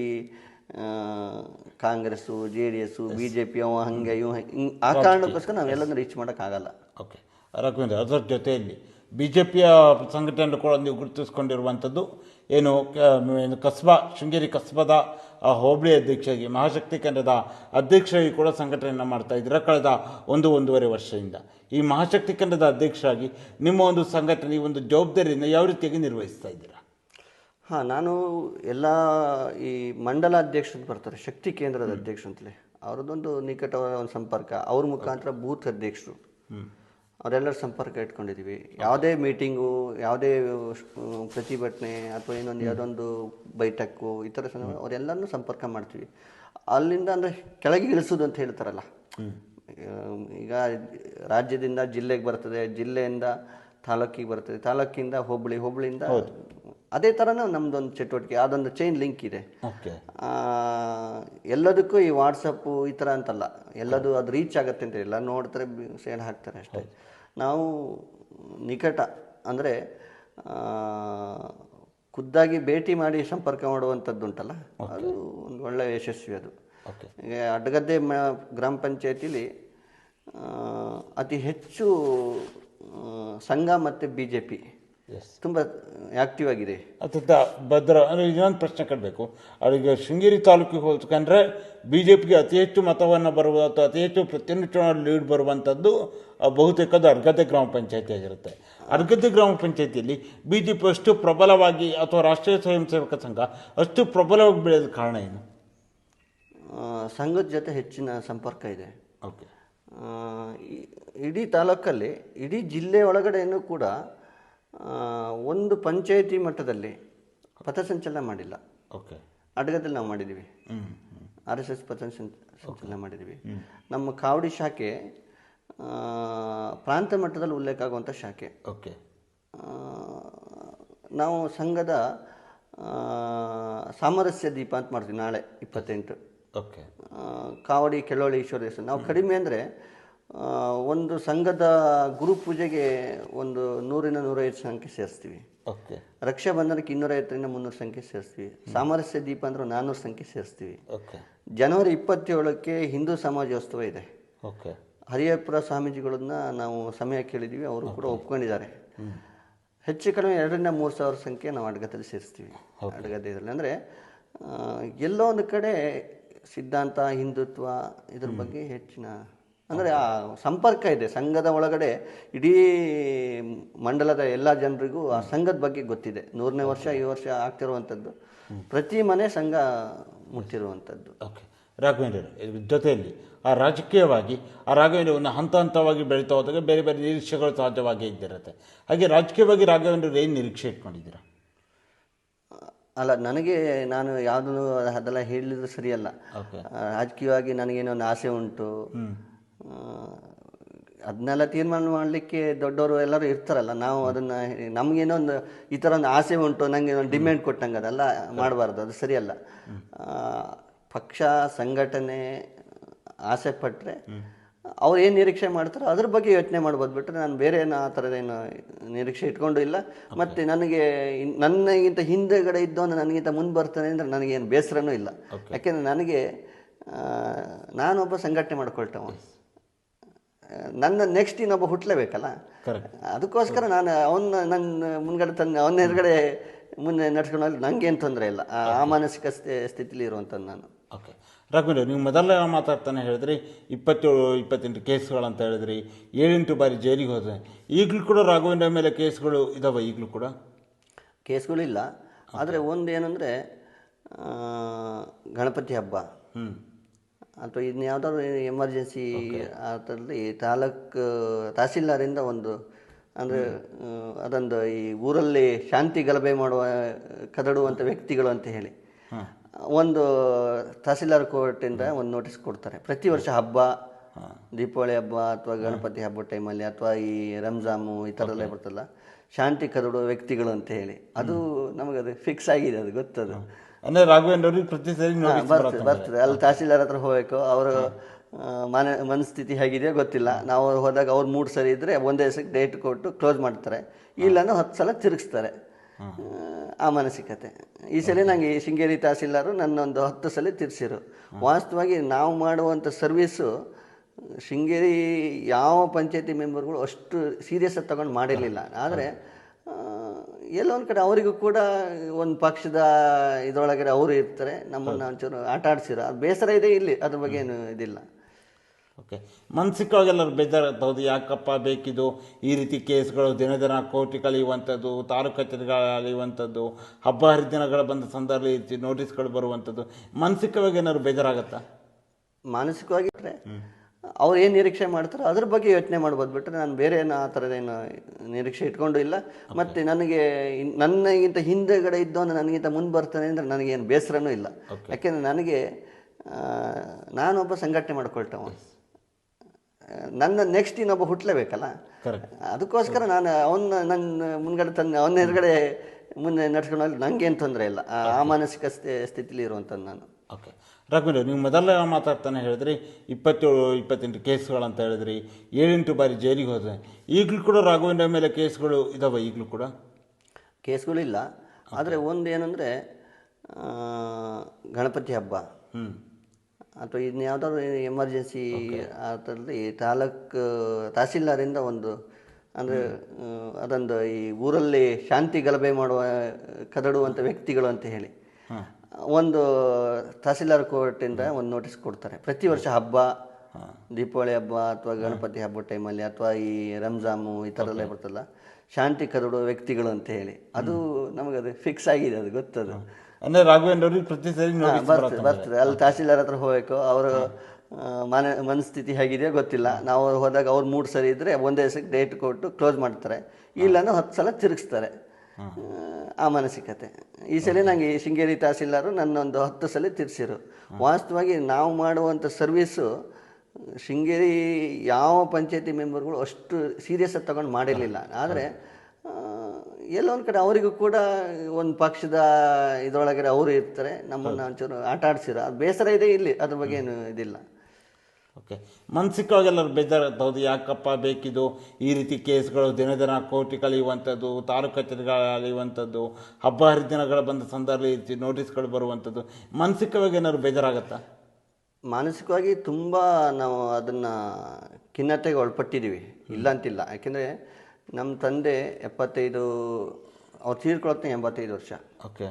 ಕಾಂಗ್ರೆಸ್ಸು, JDS, BJP ಹಂಗೆ ಆ ಕಾರಣಕ್ಕೋಸ್ಕರ ನಾವೆಲ್ಲದನ್ನು ರೀಚ್ ಮಾಡೋಕ್ಕಾಗಲ್ಲ. ಓಕೆ ರಾಘವೇಂದ್ರ, ಅದರ ಜೊತೆಯಲ್ಲಿ BJPಯ ಸಂಘಟನೆ ಕೂಡ ನೀವು ಗುರುತಿಸ್ಕೊಂಡಿರುವಂಥದ್ದು ಏನು ಶೃಂಗೇರಿ ಕಸ್ಬದ ಹೋಬಳಿ ಅಧ್ಯಕ್ಷರಾಗಿ, ಮಹಾಶಕ್ತಿ ಕೇಂದ್ರದ ಅಧ್ಯಕ್ಷರಾಗಿ ಕೂಡ ಸಂಘಟನೆಯನ್ನು ಮಾಡ್ತಾ ಇದ್ದೀರಾ ಕಳೆದ 1-1.5 ವರ್ಷದಿಂದ. ಈ ಮಹಾಶಕ್ತಿ ಕೇಂದ್ರದ ಅಧ್ಯಕ್ಷರಾಗಿ ನಿಮ್ಮ ಒಂದು ಸಂಘಟನೆ ಈ ಒಂದು ಜವಾಬ್ದಾರಿಯನ್ನು ಯಾವ ರೀತಿಯಾಗಿ ನಿರ್ವಹಿಸ್ತಾ ಇದ್ದೀರಾ? ಹಾಂ, ನಾನು ಎಲ್ಲ ಈ ಮಂಡಲ ಅಧ್ಯಕ್ಷರು ಬರ್ತಾರೆ, ಶಕ್ತಿ ಕೇಂದ್ರದ ಅಧ್ಯಕ್ಷರು ಅಂತಲೇ, ಅವ್ರದ್ದೊಂದು ನಿಕಟವಾದ ಒಂದು ಸಂಪರ್ಕ. ಅವ್ರ ಮುಖಾಂತರ ಬೂತ್ ಅಧ್ಯಕ್ಷರು ಅವರೆಲ್ಲರ ಸಂಪರ್ಕ ಇಟ್ಕೊಂಡಿದ್ದೀವಿ. ಯಾವುದೇ ಮೀಟಿಂಗು, ಯಾವುದೇ ಪ್ರತಿಭಟನೆ ಅಥವಾ ಯಾವುದೊಂದು ಬೈಠಕ್ಕು ಈ ಥರ ಅವರೆಲ್ಲರನ್ನೂ ಸಂಪರ್ಕ ಮಾಡ್ತೀವಿ. ಅಲ್ಲಿಂದ ಅಂದರೆ ಕೆಳಗೆ ಇಳಿಸೋದು ಅಂತ ಹೇಳ್ತಾರಲ್ಲ, ಈಗ ರಾಜ್ಯದಿಂದ ಜಿಲ್ಲೆಗೆ ಬರ್ತದೆ, ಜಿಲ್ಲೆಯಿಂದ ತಾಲೂಕಿಗೆ ಬರ್ತದೆ, ತಾಲೂಕಿಂದ ಹೋಬಳಿಯಿಂದ ಅದೇ ಥರನೂ ನಮ್ಮದೊಂದು ಚಟುವಟಿಕೆ, ಅದೊಂದು ಚೈನ್ ಲಿಂಕ್ ಇದೆ. ಎಲ್ಲದಕ್ಕೂ ಈ ವಾಟ್ಸಪ್ಪು ಈ ಥರ ಅಂತಲ್ಲ, ಎಲ್ಲದು ಅದು ರೀಚ್ ಆಗುತ್ತೆ ಅಂತ ಎಲ್ಲ ನೋಡ್ತಾರೆ, ಸೇಡ್ ಹಾಕ್ತಾರೆ ಅಷ್ಟೇ. ನಾವು ನಿಕಟ ಅಂದರೆ ಖುದ್ದಾಗಿ ಭೇಟಿ ಮಾಡಿ ಸಂಪರ್ಕ ಮಾಡುವಂಥದ್ದು ಉಂಟಲ್ಲ, ಅದು ಒಂದು ಒಳ್ಳೆಯ ಯಶಸ್ವಿ. ಅದು ಈಗ ಅಡ್ಗದ್ದೆ ಗ್ರಾಮ ಪಂಚಾಯತಿಲಿ ಅತಿ ಹೆಚ್ಚು ಸಂಘ ಮತ್ತು BJP ತುಂಬ ಆ್ಯಕ್ಟಿವ್ ಆಗಿದೆ. ಭದ್ರ ಅಂದರೆ ಇನ್ನೊಂದು ಪ್ರಶ್ನೆ ಕೇಳಬೇಕು. ಅವರಿಗೆ ಶೃಂಗೇರಿ ತಾಲೂಕಿಗೆ ಹೋಲ್ಸ್ಕೊಂಡ್ರೆ BJPಗೆ ಅತಿ ಹೆಚ್ಚು ಮತವನ್ನು ಬರುವ ಅಥವಾ ಅತಿ ಹೆಚ್ಚು ಪ್ರತಿಯೊಂದು ಚುನಾವಣೆ ಲೀಡ್ ಬರುವಂಥದ್ದು ಬಹುತೇಕದು ಅಡ್ಗದ್ದೆ ಗ್ರಾಮ ಪಂಚಾಯತಿ ಆಗಿರುತ್ತೆ. ಅಡ್ಗದ್ದೆ ಗ್ರಾಮ ಪಂಚಾಯತಿಯಲ್ಲಿ BJP ಅಷ್ಟು ಪ್ರಬಲವಾಗಿ ಅಥವಾ ರಾಷ್ಟ್ರೀಯ ಸ್ವಯಂ ಸೇವಕ ಸಂಘ ಅಷ್ಟು ಪ್ರಬಲವಾಗಿ ಬೆಳೆಯೋದು ಕಾರಣ ಏನು? ಸಂಘದ ಜೊತೆ ಹೆಚ್ಚಿನ ಸಂಪರ್ಕ ಇದೆ. ಓಕೆ, ಇಡೀ ತಾಲೂಕಲ್ಲಿ, ಇಡೀ ಜಿಲ್ಲೆ ಒಳಗಡೆಯೂ ಕೂಡ ಒಂದು ಪಂಚಾಯತಿ ಮಟ್ಟದಲ್ಲಿ ಪಥಸಂಚಲನ ಮಾಡಿಲ್ಲ. ಓಕೆ, ಅಡ್ಗದಲ್ಲಿ ನಾವು ಮಾಡಿದ್ದೀವಿ. RSS ಪಥಸಂಚಲನ ಮಾಡಿದ್ದೀವಿ. ನಮ್ಮ ಕಾವಡಿ ಶಾಖೆ ಪ್ರಾಂತ ಮಟ್ಟದಲ್ಲಿ ಉಲ್ಲೇಖ ಆಗುವಂಥ ಶಾಖೆ. ಓಕೆ, ನಾವು ಸಂಘದ ಸಾಮರಸ್ಯ ದೀಪ ಅಂತ ಮಾಡ್ತೀವಿ ನಾಳೆ 28. ಓಕೆ, ಕಾವಡಿ ಕೆಳೋಳಿ ಈಶ್ವರ ದೇವಸ್ಥಾನ. ನಾವು ಕಡಿಮೆ ಅಂದರೆ ಒಂದು ಸಂಘದ ಗುರು ಪೂಜೆಗೆ ಒಂದು 100-105 ಸಂಖ್ಯೆ ಸೇರಿಸ್ತೀವಿ. ಓಕೆ, ರಕ್ಷಾಬಂಧನಕ್ಕೆ 250-300 ಸಂಖ್ಯೆ ಸೇರಿಸ್ತೀವಿ. ಸಾಮರಸ್ಯ ದೀಪ ಅಂದ್ರೆ 400 ಸಂಖ್ಯೆ ಸೇರಿಸ್ತೀವಿ. ಓಕೆ, ಜನವರಿ 27ಕ್ಕೆ ಹಿಂದೂ ಸಮಾಜೋತ್ಸವ ಇದೆ. ಓಕೆ, ಹರಿಹರಪುರ ಸ್ವಾಮೀಜಿಗಳನ್ನ ನಾವು ಸಮಯ ಕೇಳಿದ್ದೀವಿ, ಅವರು ಕೂಡ ಒಪ್ಕೊಂಡಿದ್ದಾರೆ. ಹೆಚ್ಚು ಕಡಿಮೆ 2,000-3 ಸಾವಿರ ಸಂಖ್ಯೆ ನಾವು ಅಡ್ಗದಲ್ಲಿ ಸೇರಿಸ್ತೀವಿ. ಅಡ್ಗದಲ್ಲಿ ಅಂದರೆ ಎಲ್ಲೋ ಒಂದು ಕಡೆ ಸಿದ್ಧಾಂತ, ಹಿಂದುತ್ವ ಇದ್ರ ಬಗ್ಗೆ ಹೆಚ್ಚಿನ ಅಂದರೆ ಆ ಸಂಪರ್ಕ ಇದೆ ಸಂಘದ ಒಳಗಡೆ. ಇಡೀ ಮಂಡಲದ ಎಲ್ಲ ಜನರಿಗೂ ಆ ಸಂಘದ ಬಗ್ಗೆ ಗೊತ್ತಿದೆ. 100ನೇ ವರ್ಷ ಈ ವರ್ಷ ಆಗ್ತಿರುವಂಥದ್ದು, ಪ್ರತಿ ಮನೆ ಸಂಘ ಮುಟ್ಟಿರುವಂಥದ್ದು. ಓಕೆ ರಾಘವೇಂದ್ರ ಜೊತೆಯಲ್ಲಿ ಆ ರಾಜಕೀಯವಾಗಿ ಆ ರಾಘವೇಂದ್ರವನ್ನು ಹಂತ ಹಂತವಾಗಿ ಬೆಳೀತಾ ಹೋದಾಗ ಬೇರೆ ಬೇರೆ ನಿರೀಕ್ಷೆಗಳು ಸಹಜವಾಗಿ ಇದ್ದಿರುತ್ತೆ. ಹಾಗೆ ರಾಜಕೀಯವಾಗಿ ರಾಘವೇಂದ್ರ ಏನು ನಿರೀಕ್ಷೆ ಇಟ್ಕೊಂಡಿದ್ದೀರಾ? ಅಲ್ಲ, ನನಗೆ ನಾನು ಯಾವುದನ್ನು ಅದೆಲ್ಲ ಹೇಳಿದ್ರು ಸರಿಯಲ್ಲ. ರಾಜಕೀಯವಾಗಿ ನನಗೇನೋ ಒಂದು ಆಸೆ ಉಂಟು, ಅದನ್ನೆಲ್ಲ ತೀರ್ಮಾನ ಮಾಡಲಿಕ್ಕೆ ದೊಡ್ಡವರು ಎಲ್ಲರೂ ಇರ್ತಾರಲ್ಲ. ನಾವು ಅದನ್ನು ನಮಗೇನೋ ಒಂದು ಈ ಥರ ಒಂದು ಆಸೆ ಉಂಟು, ನನಗೆ ಒಂದು ಡಿಮ್ಯಾಂಡ್ ಕೊಟ್ಟಂಗೆ ಅದೆಲ್ಲ ಮಾಡಬಾರ್ದು, ಅದು ಸರಿಯಲ್ಲ. ಪಕ್ಷ ಸಂಘಟನೆ ಆಸೆ ಪಟ್ಟರೆ ಅವ್ರು ಏನು ನಿರೀಕ್ಷೆ ಮಾಡ್ತಾರೋ ಅದ್ರ ಬಗ್ಗೆ ಯೋಚನೆ ಮಾಡ್ಬೋದು ಬಿಟ್ಟರೆ ನಾನು ಬೇರೆ ಏನು ಆ ಥರದ್ದೇನು ನಿರೀಕ್ಷೆ ಇಟ್ಕೊಂಡು ಇಲ್ಲ. ಮತ್ತು ನನಗೆ ನನ್ನಗಿಂತ ಹಿಂದೆಗಡೆ ಇದ್ದವನು ನನಗಿಂತ ಮುಂದೆ ಬರ್ತಾನೆ ಅಂದರೆ ನನಗೇನು ಬೇಸರನೂ ಇಲ್ಲ. ಯಾಕೆಂದರೆ ನನಗೆ ನಾನೊಬ್ಬ ಸಂಘಟನೆ ಮಾಡ್ಕೊಳ್ತವ, ನನ್ನ ನೆಕ್ಸ್ಟ್ ಇನ್ನೊಬ್ಬ ಹುಟ್ಟಲೇಬೇಕಲ್ಲ. ಅದಕ್ಕೋಸ್ಕರ ನಾನು ನನ್ನ ಮುಂದ್ಗಡೆ ಅವನ ಎದುರುಗಡೆ ಮುಂದೆ ನಡ್ಸ್ಕೊಂಡು ನನಗೇನು ತೊಂದರೆ ಇಲ್ಲ. ಆ ಮಾನಸಿಕ ಸ್ಥಿತಿಲಿ ಇರುವಂಥದ್ದು ನಾನು. ಓಕೆ ರಾಘವೇಂದ್ರ, ನೀವು ಮೊದಲ ಮಾತಾಡ್ತಾನೆ ಹೇಳಿದ್ರಿ 27-28 ಕೇಸ್ಗಳಂತ ಹೇಳಿದ್ರಿ, 7-8 ಬಾರಿ ಜೈಲಿಗೆ ಹೋದ್ರೆ. ಈಗಲೂ ಕೂಡ ರಾಘವೇಂದ್ರ ಮೇಲೆ ಕೇಸ್ಗಳು ಇದಾವೆ? ಈಗಲೂ ಕೂಡ ಕೇಸ್ಗಳಿಲ್ಲ. ಆದರೆ ಒಂದು ಏನಂದರೆ ಗಣಪತಿ ಹಬ್ಬ ಅಥವಾ ಇನ್ನು ಯಾವುದಾದ್ರು ಎಮರ್ಜೆನ್ಸಿ ಆ ಥರದಲ್ಲಿ ತಹಸೀಲ್ದಾರಿಂದ ಒಂದು ಅಂದರೆ ಅದೊಂದು ಈ ಊರಲ್ಲಿ ಶಾಂತಿ ಗಲಭೆ ಮಾಡುವ ಕದಡುವಂಥ ವ್ಯಕ್ತಿಗಳು ಅಂತ ಹೇಳಿ ಒಂದು ತಹಸೀಲ್ದಾರ್ ಕೋರ್ಟಿಂದ ಒಂದು ನೋಟಿಸ್ ಕೊಡ್ತಾರೆ. ಪ್ರತಿ ವರ್ಷ ಹಬ್ಬ, ದೀಪಾವಳಿ ಹಬ್ಬ ಅಥವಾ ಗಣಪತಿ ಹಬ್ಬ ಟೈಮಲ್ಲಿ ಅಥವಾ ಈ ರಂಜಾಮು ಈ ಥರದಲ್ಲೇ ಬರ್ತಲ್ಲ, ಶಾಂತಿ ಕದಡುವ ವ್ಯಕ್ತಿಗಳು ಅಂತ ಹೇಳಿ. ಅದು ನಮಗದು ಫಿಕ್ಸ್ ಆಗಿದೆ, ಅದು ಗೊತ್ತದು. ಅಂದರೆ ರಾಘವೇಂದ್ರ ಅವ್ರಿಗೆ ಪ್ರತಿ ಸರಿ ಬರ್ತದೆ. ಅಲ್ಲಿ ತಹಸೀಲ್ದಾರ್ ಹತ್ರ ಹೋಗಬೇಕು. ಅವರು ಮನಸ್ಥಿತಿ ಹೇಗಿದೆಯೋ ಗೊತ್ತಿಲ್ಲ. ನಾವು ಹೋದಾಗ ಅವ್ರು 3 ಸರಿ ಇದ್ದರೆ ಒಂದೇ ದಿವಸಕ್ಕೆ ಡೇಟ್ ಕೊಟ್ಟು ಕ್ಲೋಸ್ ಮಾಡ್ತಾರೆ, ಇಲ್ಲಾಂದ್ರೆ 10 ಸಲ ತಿರುಗಿಸ್ತಾರೆ. ಆ ಮಾನಸಿಕತೆ. ಈ ಸಲ ನನಗೆ ಶೃಂಗೇರಿ ತಹಸೀಲ್ದಾರು ನನ್ನೊಂದು 10 ಸಲ ತಿರ್ಸಿರು. ವಾಸ್ತವವಾಗಿ ನಾವು ಮಾಡುವಂಥ ಸರ್ವೀಸು ಶೃಂಗೇರಿ ಯಾವ ಪಂಚಾಯತಿ ಮೆಂಬರ್ಗಳು ಅಷ್ಟು ಸೀರಿಯಸ್ ಆಗಿ ತಗೊಂಡು ಮಾಡಿರಲಿಲ್ಲ. ಆದರೆ ಎಲ್ಲೋ ಒಂದು ಕಡೆ ಅವರಿಗೂ ಕೂಡ ಒಂದು ಪಕ್ಷದ ಇದರೊಳಗಡೆ ಅವರು ಇರ್ತಾರೆ, ನಮ್ಮನ್ನು ಒಂಚೂರು ಆಟ ಆಡಿಸಿರೋ ಅದು ಬೇಸರ ಇದೆ. ಇಲ್ಲಿ ಅದ್ರ ಬಗ್ಗೆ ಏನು ಇದಿಲ್ಲ. ಓಕೆ, ಮಾನಸಿಕವಾಗಿ ಎಲ್ಲರೂ ಬೇಜಾರಾಗ್ತದೆ. ಯಾಕಪ್ಪ ಬೇಕಿದು ಈ ರೀತಿ ಕೇಸ್ಗಳು ದಿನ ದಿನ ಕೋರ್ಟಿ ಕಳೆಯುವಂಥದ್ದು, ತಾಲೂಕು ಕಚೇರಿಗಳಲ್ಲಿರುವಂಥದ್ದು, ಹಬ್ಬ ಹರಿದಿನಗಳ ಬಂದ ಸಂದರ್ಭದಲ್ಲಿ ನೋಟಿಸ್ಗಳು ಬರುವಂಥದ್ದು, ಮಾನಸಿಕವಾಗಿ ಏನಾದ್ರು ಬೇಜಾರಾಗತ್ತಾ? ಮಾನಸಿಕವಾಗಿ ಅವ್ರು ಏನು ನಿರೀಕ್ಷೆ ಮಾಡ್ತಾರೋ ಅದ್ರ ಬಗ್ಗೆ ಯೋಚನೆ ಮಾಡ್ಬೋದು ಬಿಟ್ಟರೆ ನಾನು ಬೇರೆ ಏನು ಆ ಥರದ್ದೇನು ನಿರೀಕ್ಷೆ ಇಟ್ಕೊಂಡು ಇಲ್ಲ. ಮತ್ತು ನನಗೆ ನನ್ನಗಿಂತ ಹಿಂದೆಗಡೆ ಇದ್ದವನು ನನಗಿಂತ ಮುಂದೆ ಬರ್ತಾನೆ ಅಂದರೆ ನನಗೇನು ಬೇಸರನೂ ಇಲ್ಲ. ಯಾಕೆಂದರೆ ನನಗೆ ನಾನೊಬ್ಬ ಸಂಘಟನೆ ಮಾಡ್ಕೊಳ್ತವ, ನನ್ನ ನೆಕ್ಸ್ಟ್ ಇನ್ನೊಬ್ಬ ಹುಟ್ಟಲೇಬೇಕಲ್ಲ. ಅದಕ್ಕೋಸ್ಕರ ನಾನು ನನ್ನ ಮುಂದ್ಗಡೆ ಅವನ ಎದುರುಗಡೆ ಮುಂದೆ ನಡ್ಸ್ಕೊಂಡು ನನಗೇನು ತೊಂದರೆ ಇಲ್ಲ. ಆ ಮಾನಸಿಕ ಸ್ಥಿತಿಲಿ ಇರುವಂಥದ್ದು ನಾನು. ಓಕೆ ರಾಘವೇಂದ್ರ, ನೀವು ಮೊದಲ ಮಾತಾಡ್ತಾನೆ ಹೇಳಿದ್ರಿ 27-28 ಕೇಸ್ಗಳಂತ ಹೇಳಿದ್ರಿ, 7-8 ಬಾರಿ ಜೈಲಿಗೆ ಹೋದ್ರೆ. ಈಗಲೂ ಕೂಡ ರಾಘವೇಂದ್ರ ಮೇಲೆ ಕೇಸ್ಗಳು ಇದಾವೆ? ಈಗಲೂ ಕೂಡ ಕೇಸ್ಗಳಿಲ್ಲ. ಆದರೆ ಒಂದು ಏನಂದರೆ ಗಣಪತಿ ಹಬ್ಬ ಅಥವಾ ಇನ್ನು ಯಾವುದಾದ್ರು ಎಮರ್ಜೆನ್ಸಿ ಆ ಥರದಲ್ಲಿ ತಹಸೀಲ್ದಾರಿಂದ ಒಂದು ಅಂದರೆ ಅದೊಂದು ಈ ಊರಲ್ಲಿ ಶಾಂತಿ ಗಲಭೆ ಮಾಡುವ ಕದಡುವಂಥ ವ್ಯಕ್ತಿಗಳು ಅಂತ ಹೇಳಿ ಒಂದು ತಹಸೀಲ್ದಾರ್ ಕೋರ್ಟಿಂದ ಒಂದು ನೋಟಿಸ್ ಕೊಡ್ತಾರೆ. ಪ್ರತಿ ವರ್ಷ ಹಬ್ಬ, ದೀಪಾವಳಿ ಹಬ್ಬ ಅಥವಾ ಗಣಪತಿ ಹಬ್ಬ ಟೈಮಲ್ಲಿ ಅಥವಾ ಈ ರಂಜಾಮು ಈ ಥರದಲ್ಲೇ ಬರ್ತಲ್ಲ, ಶಾಂತಿ ಕದಡುವ ವ್ಯಕ್ತಿಗಳು ಅಂತ ಹೇಳಿ. ಅದು ನಮಗದು ಫಿಕ್ಸ್ ಆಗಿದೆ, ಅದು ಗೊತ್ತದು. ಅಂದರೆ ರಾಘವೇಂದ್ರ ಅವ್ರಿಗೆ ಪ್ರತಿ ಸರಿ ಬರ್ತದೆ. ಅಲ್ಲಿ ತಹಸೀಲ್ದಾರ್ ಹತ್ರ ಹೋಗಬೇಕು. ಅವರು ಮನಸ್ಥಿತಿ ಹೇಗಿದೆಯೋ ಗೊತ್ತಿಲ್ಲ. ನಾವು ಹೋದಾಗ ಅವ್ರು 3 ಸರಿ ಇದ್ದರೆ ಒಂದೇ ದಿವಸಕ್ಕೆ ಡೇಟ್ ಕೊಟ್ಟು ಕ್ಲೋಸ್ ಮಾಡ್ತಾರೆ, ಇಲ್ಲಾಂದ್ರೆ 10 ಸಲ ತಿರುಗಿಸ್ತಾರೆ. ಆ ಮಾನಸಿಕತೆ. ಈ ಸಲ ನನಗೆ ಶೃಂಗೇರಿ ತಹಸೀಲ್ದಾರು ನನ್ನೊಂದು 10 ಸಲ ತಿರ್ಸಿರು. ವಾಸ್ತವವಾಗಿ ನಾವು ಮಾಡುವಂಥ ಸರ್ವೀಸು ಶೃಂಗೇರಿ ಯಾವ ಪಂಚಾಯತಿ ಮೆಂಬರ್ಗಳು ಅಷ್ಟು ಸೀರಿಯಸ್ ಆಗಿ ತಗೊಂಡು ಮಾಡಿರಲಿಲ್ಲ. ಆದರೆ ಎಲ್ಲೋ ಒಂದು ಕಡೆ ಅವರಿಗೂ ಕೂಡ ಒಂದು ಪಕ್ಷದ ಇದರೊಳಗಡೆ ಅವರು ಇರ್ತಾರೆ, ನಮ್ಮನ್ನು ಒಂಚೂರು ಆಟ ಆಡಿಸಿರೋ ಅದು ಬೇಸರ ಇದೆ. ಇಲ್ಲಿ ಅದ್ರ ಬಗ್ಗೆ ಏನು ಇದಿಲ್ಲ. ಓಕೆ, ಮಾನಸಿಕವಾಗಿ ಎಲ್ಲರೂ ಬೇಜಾರಾಗ್ತದೆ. ಯಾಕಪ್ಪ ಬೇಕಿದು ಈ ರೀತಿ ಕೇಸ್ಗಳು ದಿನ ದಿನ ಕೋರ್ಟಿ ಕಳೆಯುವಂಥದ್ದು, ತಾಲೂಕು ಕಚೇರಿಗಳಲ್ಲಿರುವಂಥದ್ದು, ಹಬ್ಬ ಹರಿದಿನಗಳ ಬಂದ ಸಂದರ್ಭದಲ್ಲಿ ನೋಟಿಸ್ಗಳು ಬರುವಂಥದ್ದು, ಮಾನಸಿಕವಾಗಿ ಏನಾದ್ರು ಬೇಜಾರಾಗತ್ತಾ? ಮಾನಸಿಕವಾಗಿ ತುಂಬ ನಾವು ಅದನ್ನು ಖಿನ್ನತೆಗೆ ಒಳಪಟ್ಟಿದ್ದೀವಿ, ಇಲ್ಲ ಅಂತಿಲ್ಲ. ಯಾಕೆಂದರೆ ನಮ್ಮ ತಂದೆ 75, ಅವ್ರು ತೀರ್ಕೊಳ್ಳೋಕೆ 85 ವರ್ಷ. ಓಕೆ,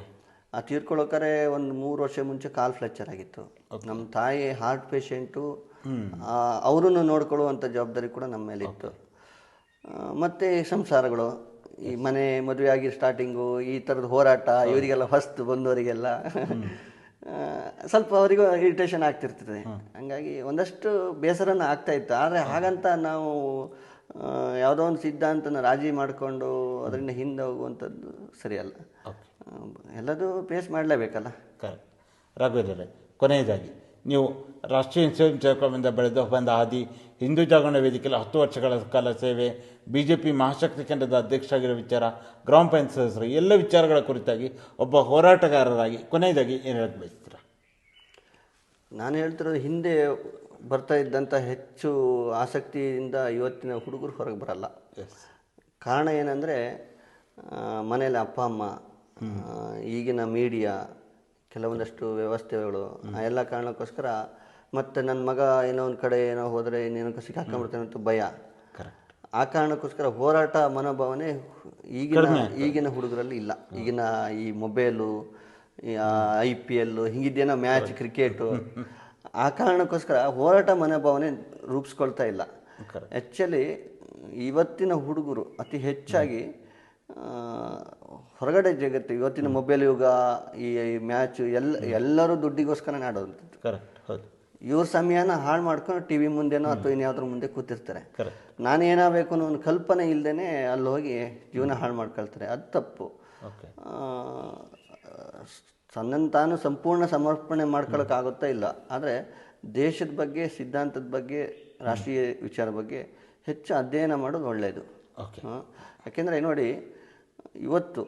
ಆ ತೀರ್ಕೊಳ್ಳೋಕಾರೆ ಒಂದು 3 ವರ್ಷ ಮುಂಚೆ ಕಾಲ್ ಫ್ಲೆಕ್ಚರ್ ಆಗಿತ್ತು. ನಮ್ಮ ತಾಯಿ ಹಾರ್ಟ್ ಪೇಷೆಂಟು, ಅವರನ್ನು ನೋಡ್ಕೊಳ್ಳುವಂಥ ಜವಾಬ್ದಾರಿ ಕೂಡ ನಮ್ಮ ಮೇಲೆ ಇತ್ತು. ಮತ್ತು ಸಂಸಾರಗಳು, ಈ ಮನೆ ಮದುವೆ ಆಗಿ ಸ್ಟಾರ್ಟಿಂಗು ಈ ಥರದ ಹೋರಾಟ, ಇವರಿಗೆಲ್ಲ ಹೊಸ್ತು ಬಂದವರಿಗೆಲ್ಲ ಸ್ವಲ್ಪ ಅವರಿಗೂ ಇರಿಟೇಷನ್ ಆಗ್ತಿರ್ತದೆ. ಹಂಗಾಗಿ ಒಂದಷ್ಟು ಬೇಸರನ ಆಗ್ತಾ ಇತ್ತು. ಆದರೆ ಹಾಗಂತ ನಾವು ಯಾವುದೋ ಒಂದು ಸಿದ್ಧಾಂತನ ರಾಜಿ ಮಾಡಿಕೊಂಡು ಅದರಿಂದ ಹಿಂದೆ ಹೋಗುವಂಥದ್ದು ಸರಿಯಲ್ಲ. ಎಲ್ಲದೂ ಫೇಸ್ ಮಾಡಲೇಬೇಕಲ್ಲ. ಕರೆಕ್ಟ್. ರಾಘವೇಂದ್ರ, ಕೊನೆಯದಾಗಿ ನೀವು ರಾಷ್ಟ್ರೀಯ ಸ್ವಯಂ ಸೇವಕರಿಂದ ಬೆಳೆದು ಬಂದ ಹಾದಿ, ಹಿಂದೂ ಜಾಗರಣ ವೇದಿಕೆಯಲ್ಲಿ 10 ವರ್ಷಗಳ ಕಾಲ ಸೇವೆ, BJP ಮಹಾಶಕ್ತಿ ಕೇಂದ್ರದ ಅಧ್ಯಕ್ಷರಾಗಿರೋ ವಿಚಾರ, ಗ್ರಾಮ ಪಂಚಾಯತ್ ಸದಸ್ಯರು, ಎಲ್ಲ ವಿಚಾರಗಳ ಕುರಿತಾಗಿ ಒಬ್ಬ ಹೋರಾಟಗಾರರಾಗಿ ಕೊನೆಯದಾಗಿ ಏನು ಹೇಳಕ್ಕೆ ಬಯಸ್ತೀರಾ? ನಾನು ಹೇಳ್ತಿರೋದು, ಹಿಂದೆ ಬರ್ತಾ ಇದ್ದಂಥ ಹೆಚ್ಚು ಆಸಕ್ತಿಯಿಂದ ಇವತ್ತಿನ ಹುಡುಗರು ಹೊರಗೆ ಬರಲ್ಲ. ಕಾರಣ ಏನಂದರೆ, ಮನೇಲಿ ಅಪ್ಪ ಅಮ್ಮ, ಈಗಿನ ಮೀಡಿಯಾ, ಕೆಲವೊಂದಷ್ಟು ವ್ಯವಸ್ಥೆಗಳು, ಆ ಎಲ್ಲ ಕಾರಣಕ್ಕೋಸ್ಕರ, ಮತ್ತು ನನ್ನ ಮಗ ಏನೋ ಒಂದು ಕಡೆ ಏನೋ ಹೋದರೆ ಇನ್ನೇನೋ ಸಿಕ್ಕಾಕೊಂಡ್ಬಿಡ್ತಾನೆ ಅಂತ ಭಯ. ಆ ಕಾರಣಕ್ಕೋಸ್ಕರ ಹೋರಾಟ ಮನೋಭಾವನೆ ಈಗಿನ ಹುಡುಗರಲ್ಲಿ ಇಲ್ಲ. ಈಗಿನ ಈ ಮೊಬೈಲು, IPL ಹಿಂಗಿದ್ದೇನೋ ಮ್ಯಾಚ್, ಕ್ರಿಕೆಟು, ಆ ಕಾರಣಕ್ಕೋಸ್ಕರ ಹೋರಾಟ ಮನೋಭಾವನೆ ರೂಪಿಸ್ಕೊಳ್ತಾ ಇಲ್ಲ. ಆ್ಯಕ್ಚುಲಿ ಇವತ್ತಿನ ಹುಡುಗರು ಅತಿ ಹೆಚ್ಚಾಗಿ ಹೊರಗಡೆ ಜಗತ್ತು, ಇವತ್ತಿನ ಮೊಬೈಲ್ ಯುಗ, ಈ ಮ್ಯಾಚು ಎಲ್ಲರೂ ದುಡ್ಡಿಗೋಸ್ಕರ ಆಡೋವಂಥದ್ದು. ಇವ್ರ ಸಮಯನ ಹಾಳು ಮಾಡ್ಕೊಂಡು TV ಮುಂದೆನೋ ಅಥವಾ ಇನ್ಯಾವ್ದ್ರ ಮುಂದೆ ಕೂತಿರ್ತಾರೆ. ನಾನೇನಾಗಬೇಕು ಅನ್ನೋ ಒಂದು ಕಲ್ಪನೆ ಇಲ್ಲದೇ ಅಲ್ಲಿ ಹೋಗಿ ಜೀವನ ಹಾಳು ಮಾಡ್ಕೊಳ್ತಾರೆ. ಅದು ತಪ್ಪು. ತನ್ನನ್ನು ತಾನು ಸಂಪೂರ್ಣ ಸಮರ್ಪಣೆ ಮಾಡ್ಕೊಳ್ಳೋಕ್ಕಾಗುತ್ತಾ ಇಲ್ಲ. ಆದರೆ ದೇಶದ ಬಗ್ಗೆ, ಸಿದ್ಧಾಂತದ ಬಗ್ಗೆ, ರಾಷ್ಟ್ರೀಯ ವಿಚಾರ ಬಗ್ಗೆ ಹೆಚ್ಚು ಅಧ್ಯಯನ ಮಾಡೋದು ಒಳ್ಳೆಯದು. ಯಾಕೆಂದರೆ ನೋಡಿ, ಇವತ್ತು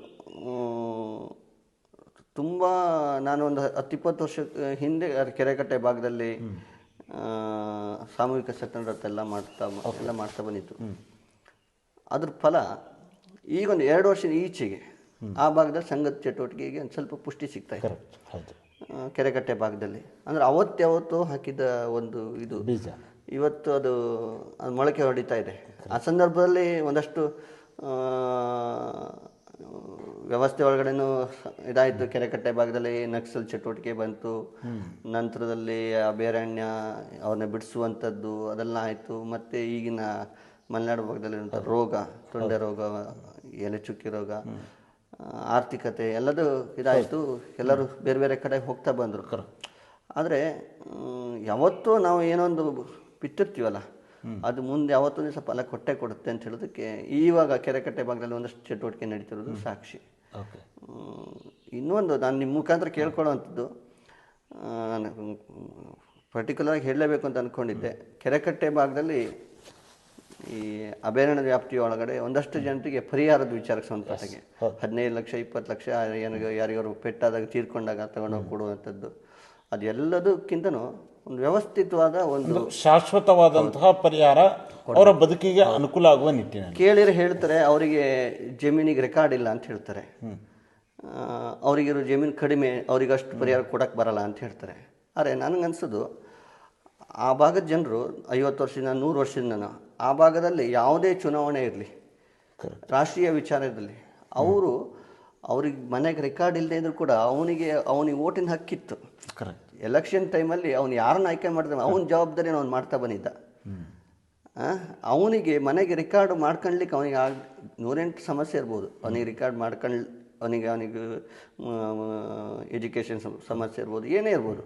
ತುಂಬ ನಾನು ಒಂದು 10-20 ವರ್ಷ ಹಿಂದೆ ಕೆರೆಕಟ್ಟೆ ಭಾಗದಲ್ಲಿ ಸಾಮೂಹಿಕ ಸತ್ಯಾಗ್ರಹ ಎಲ್ಲ ಮಾಡ್ತಾ ಬಂದಿತ್ತು. ಅದ್ರ ಫಲ ಈಗೊಂದು 2 ವರ್ಷದ ಈಚೆಗೆ ಆ ಭಾಗದಲ್ಲಿ ಸಂಘದ ಚಟುವಟಿಕೆಗೆ ಒಂದು ಸ್ವಲ್ಪ ಪುಷ್ಟಿ ಸಿಗ್ತಾ ಇದೆ. ಕೆರೆಕಟ್ಟೆ ಭಾಗದಲ್ಲಿ ಅಂದರೆ ಅವತ್ತು ಹಾಕಿದ ಒಂದು ಇದು ಇವತ್ತು ಅದು ಮೊಳಕೆ ಹೊಡಿತಾ ಇದೆ. ಆ ಸಂದರ್ಭದಲ್ಲಿ ಒಂದಷ್ಟು ವ್ಯವಸ್ಥೆ ಒಳಗಡೆನೂ ಇದಾಯಿತು. ಕೆರೆಕಟ್ಟೆ ಭಾಗದಲ್ಲಿ ನಕ್ಸಲ್ ಚಟುವಟಿಕೆ ಬಂತು. ನಂತರದಲ್ಲಿ ಅಭಯಾರಣ್ಯ ಅವ್ರನ್ನ ಬಿಡಿಸುವಂಥದ್ದು ಅದೆಲ್ಲ ಆಯಿತು. ಮತ್ತು ಈಗಿನ ಮಲೆನಾಡು ಭಾಗದಲ್ಲಿರುವಂಥ ರೋಗ, ತೊಂಡೆ ರೋಗ, ಎಲೆ ಚುಕ್ಕಿ ರೋಗ, ಆರ್ಥಿಕತೆ ಎಲ್ಲದೂ ಇದಾಯಿತು. ಎಲ್ಲರೂ ಬೇರೆ ಬೇರೆ ಕಡೆ ಹೋಗ್ತಾ ಬಂದರು. ಆದರೆ ಯಾವತ್ತೂ ನಾವು ಏನೋ ಒಂದು ಬಿತ್ತಿರ್ತೀವಲ್ಲ, ಅದು ಮುಂದೆ ಯಾವತ್ತೂ ದಿವಸ ಫಲ ಕೊಡುತ್ತೆ ಅಂತ ಹೇಳೋದಕ್ಕೆ ಇವಾಗ ಕೆರೆಕಟ್ಟೆ ಭಾಗದಲ್ಲಿ ಒಂದಷ್ಟು ಚಟುವಟಿಕೆ ನಡೀತಿರೋದು ಸಾಕ್ಷಿ. ಇನ್ನೊಂದು ನಾನು ನಿಮ್ಮ ಮುಖಾಂತರ ಕೇಳ್ಕೊಳ್ಳೋವಂಥದ್ದು, ಪರ್ಟಿಕ್ಯುಲರಾಗಿ ಹೇಳಲೇಬೇಕು ಅಂತ ಅಂದ್ಕೊಂಡಿದ್ದೆ. ಕೆರೆಕಟ್ಟೆ ಭಾಗದಲ್ಲಿ ಈ ಅಭಯಾರಣ್ಯದ ವ್ಯಾಪ್ತಿಯ ಒಳಗಡೆ ಒಂದಷ್ಟು ಜನರಿಗೆ ಪರಿಹಾರದ ವಿಚಾರಕ್ಕೆ ಸಂಬಂಧಪಟ್ಟಾಗೆ 15 ಲಕ್ಷ 20 ಲಕ್ಷ ಯಾರಿಗಾರು ಪೆಟ್ಟಾದಾಗ, ತೀರ್ಕೊಂಡಾಗ ತಗೊಂಡೋಗಿ ಕೊಡುವಂಥದ್ದು, ಅದೆಲ್ಲದಕ್ಕಿಂತನೂ ಒಂದು ವ್ಯವಸ್ಥಿತವಾದ ಒಂದು ಶಾಶ್ವತವಾದಂತಹ ಪರಿಹಾರ ಅವರ ಬದುಕಿಗೆ ಅನುಕೂಲ ಆಗುವ ನಿಟ್ಟಿನಲ್ಲಿ. ಕೇಳಿದ್ರೆ ಹೇಳ್ತಾರೆ ಅವರಿಗೆ ಜಮೀನಿಗೆ ರೆಕಾರ್ಡ್ ಇಲ್ಲ ಅಂತ ಹೇಳ್ತಾರೆ. ಅವರಿಗಿರೋ ಜಮೀನು ಕಡಿಮೆ, ಅವ್ರಿಗೆ ಅಷ್ಟು ಪರಿಹಾರ ಕೊಡೋಕ್ಕೆ ಬರಲ್ಲ ಅಂತ ಹೇಳ್ತಾರೆ. ಆದರೆ ನನಗನ್ಸೋದು, ಆ ಭಾಗದ ಜನರು 50 ವರ್ಷದಿಂದ 100 ವರ್ಷದಿಂದ ಆ ಭಾಗದಲ್ಲಿ ಯಾವುದೇ ಚುನಾವಣೆ ಇರಲಿ, ರಾಷ್ಟ್ರೀಯ ವಿಚಾರದಲ್ಲಿ ಅವ್ರಿಗೆ ಮನೆಗೆ ರೆಕಾರ್ಡ್ ಇಲ್ಲದೆ ಇದ್ರೂ ಕೂಡ ಅವನಿಗೆ ಓಟಿನ ಹಕ್ಕಿತ್ತು. ಎಲೆಕ್ಷನ್ ಟೈಮಲ್ಲಿ ಅವ್ನು ಯಾರನ್ನ ಆಯ್ಕೆ ಮಾಡ್ತಾನೆ ಅವನ ಜವಾಬ್ದಾರಿ ಅವ್ನು ಮಾಡ್ತಾ ಬಂದಿದ್ದ. ಅವನಿಗೆ ಮನೆಗೆ ರಿಕಾರ್ಡ್ ಮಾಡ್ಕೊಳ್ಲಿಕ್ಕೆ ಅವನಿಗೆ 108 ಸಮಸ್ಯೆ ಇರ್ಬೋದು. ಅವನಿಗೆ ರಿಕಾರ್ಡ್ ಅವನಿಗೆ ಎಜುಕೇಷನ್ ಸಮಸ್ಯೆ ಇರ್ಬೋದು, ಏನೇ ಇರ್ಬೋದು.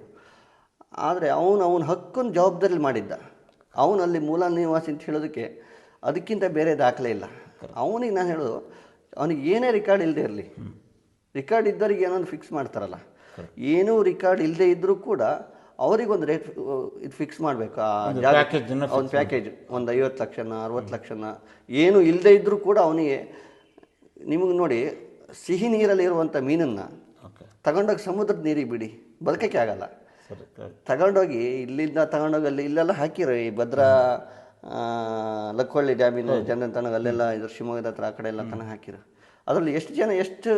ಆದರೆ ಅವನ ಹಕ್ಕನ್ನು ಜವಾಬ್ದಾರಿ ಮಾಡಿದ್ದ. ಅವನಲ್ಲಿ ಮೂಲ ನಿವಾಸಿ ಅಂತ ಹೇಳೋದಕ್ಕೆ ಅದಕ್ಕಿಂತ ಬೇರೆ ದಾಖಲೆ ಇಲ್ಲ. ಅವನಿಗೆ ನಾನು ಹೇಳೋದು, ಅವನಿಗೆ ಏನೇ ರಿಕಾರ್ಡ್ ಇಲ್ಲದೆ ಇರಲಿ, ರಿಕಾರ್ಡ್ ಇದ್ದವರಿಗೆ ಏನೊಂದು ಫಿಕ್ಸ್ ಮಾಡ್ತಾರಲ್ಲ, ಏನೂ ರಿಕಾರ್ಡ್ ಇಲ್ಲದೆ ಇದ್ದರೂ ಕೂಡ ಅವರಿಗೊಂದು ರೇಟ್ ಇದು ಫಿಕ್ಸ್ ಮಾಡಬೇಕು. ಒಂದು ಪ್ಯಾಕೇಜ್ ಒಂದು 50 ಲಕ್ಷನ 60 ಲಕ್ಷನ ಏನು ಇಲ್ಲದೆ ಇದ್ದರೂ ಕೂಡ ಅವನಿಗೆ, ನಿಮಗೆ ನೋಡಿ, ಸಿಹಿ ನೀರಲ್ಲಿರುವಂಥ ಮೀನನ್ನು ತಗೊಂಡೋಗಿ ಸಮುದ್ರದ ನೀರಿಗೆ ಬಿಡಿ, ಬದುಕಕ್ಕೆ ಆಗಲ್ಲ. ತಗೊಂಡೋಗಿ ಇಲ್ಲಿಂದ ತಗೊಂಡೋಗಿ ಇಲ್ಲೆಲ್ಲ ಹಾಕಿರೋ, ಈ ಭದ್ರಾ ಲಕ್ಕೊಳ್ಳಿ ಡ್ಯಾಮಿನ ಜನ ತನಗೆ ಅಲ್ಲೆಲ್ಲ ಇದ್ರ ಶಿವಮೊಗ್ಗದ ಹತ್ರ ಆ ಕಡೆ ಎಲ್ಲ ತನಕ ಹಾಕಿರೋ, ಅದರಲ್ಲಿ ಎಷ್ಟು ಜನ ಎಷ್ಟು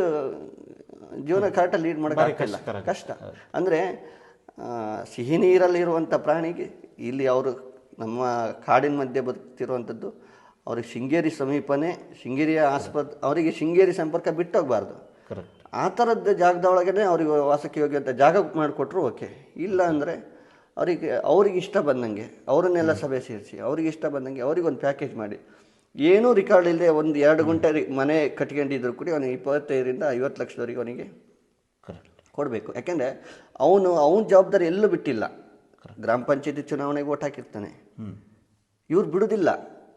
ಜೀವನ ಕರೆಕ್ಟಾಗಿ ಲೀಡ್ ಮಾಡೋಕ್ಕಾಗಲ್ಲ, ಕಷ್ಟ. ಅಂದರೆ ಸಿಹಿ ನೀರಲ್ಲಿರುವಂಥ ಪ್ರಾಣಿಗೆ ಇಲ್ಲಿ ಅವರು ನಮ್ಮ ಕಾಡಿನ ಮಧ್ಯೆ ಬದುಕ್ತಿರುವಂಥದ್ದು, ಅವ್ರಿಗೆ ಶೃಂಗೇರಿ ಸಮೀಪನೇ, ಶೃಂಗೇರಿಯ ಅವರಿಗೆ ಶೃಂಗೇರಿ ಸಂಪರ್ಕ ಬಿಟ್ಟೋಗಬಾರ್ದು. ಆ ಥರದ ಜಾಗದ ಒಳಗಡೆ ಅವ್ರಿಗೆ ವಾಸಕ್ಕೆ ಯೋಗ್ಯ ಜಾಗ ಮಾಡಿಕೊಟ್ರು ಓಕೆ. ಇಲ್ಲ ಅಂದರೆ ಅವ್ರಿಗೆ ಇಷ್ಟ ಬಂದಂಗೆ ಅವರನ್ನೆಲ್ಲ ಸಭೆ ಸೇರಿಸಿ ಅವ್ರಿಗೆ ಇಷ್ಟ ಬಂದಂಗೆ ಅವ್ರಿಗೊಂದು ಪ್ಯಾಕೇಜ್ ಮಾಡಿ, ಏನೂ ರಿಕಾರ್ಡ್ ಇಲ್ಲದೆ 1-2 ಗುಂಟೆ ಮನೆ ಕಟ್ಕೊಂಡಿದ್ರು ಕೂಡ ಅವನಿಗೆ 25ರಿಂದ 50 ಲಕ್ಷದವರೆಗೆ ಅವನಿಗೆ ಕೊಡಬೇಕು. ಯಾಕೆಂದರೆ ಅವನ ಜವಾಬ್ದಾರಿ ಎಲ್ಲೂ ಬಿಟ್ಟಿಲ್ಲ. ಗ್ರಾಮ ಪಂಚಾಯತಿ ಚುನಾವಣೆಗೆ ಓಟ್ ಹಾಕಿರ್ತಾನೆ, ಇವ್ರು ಬಿಡೋದಿಲ್ಲ.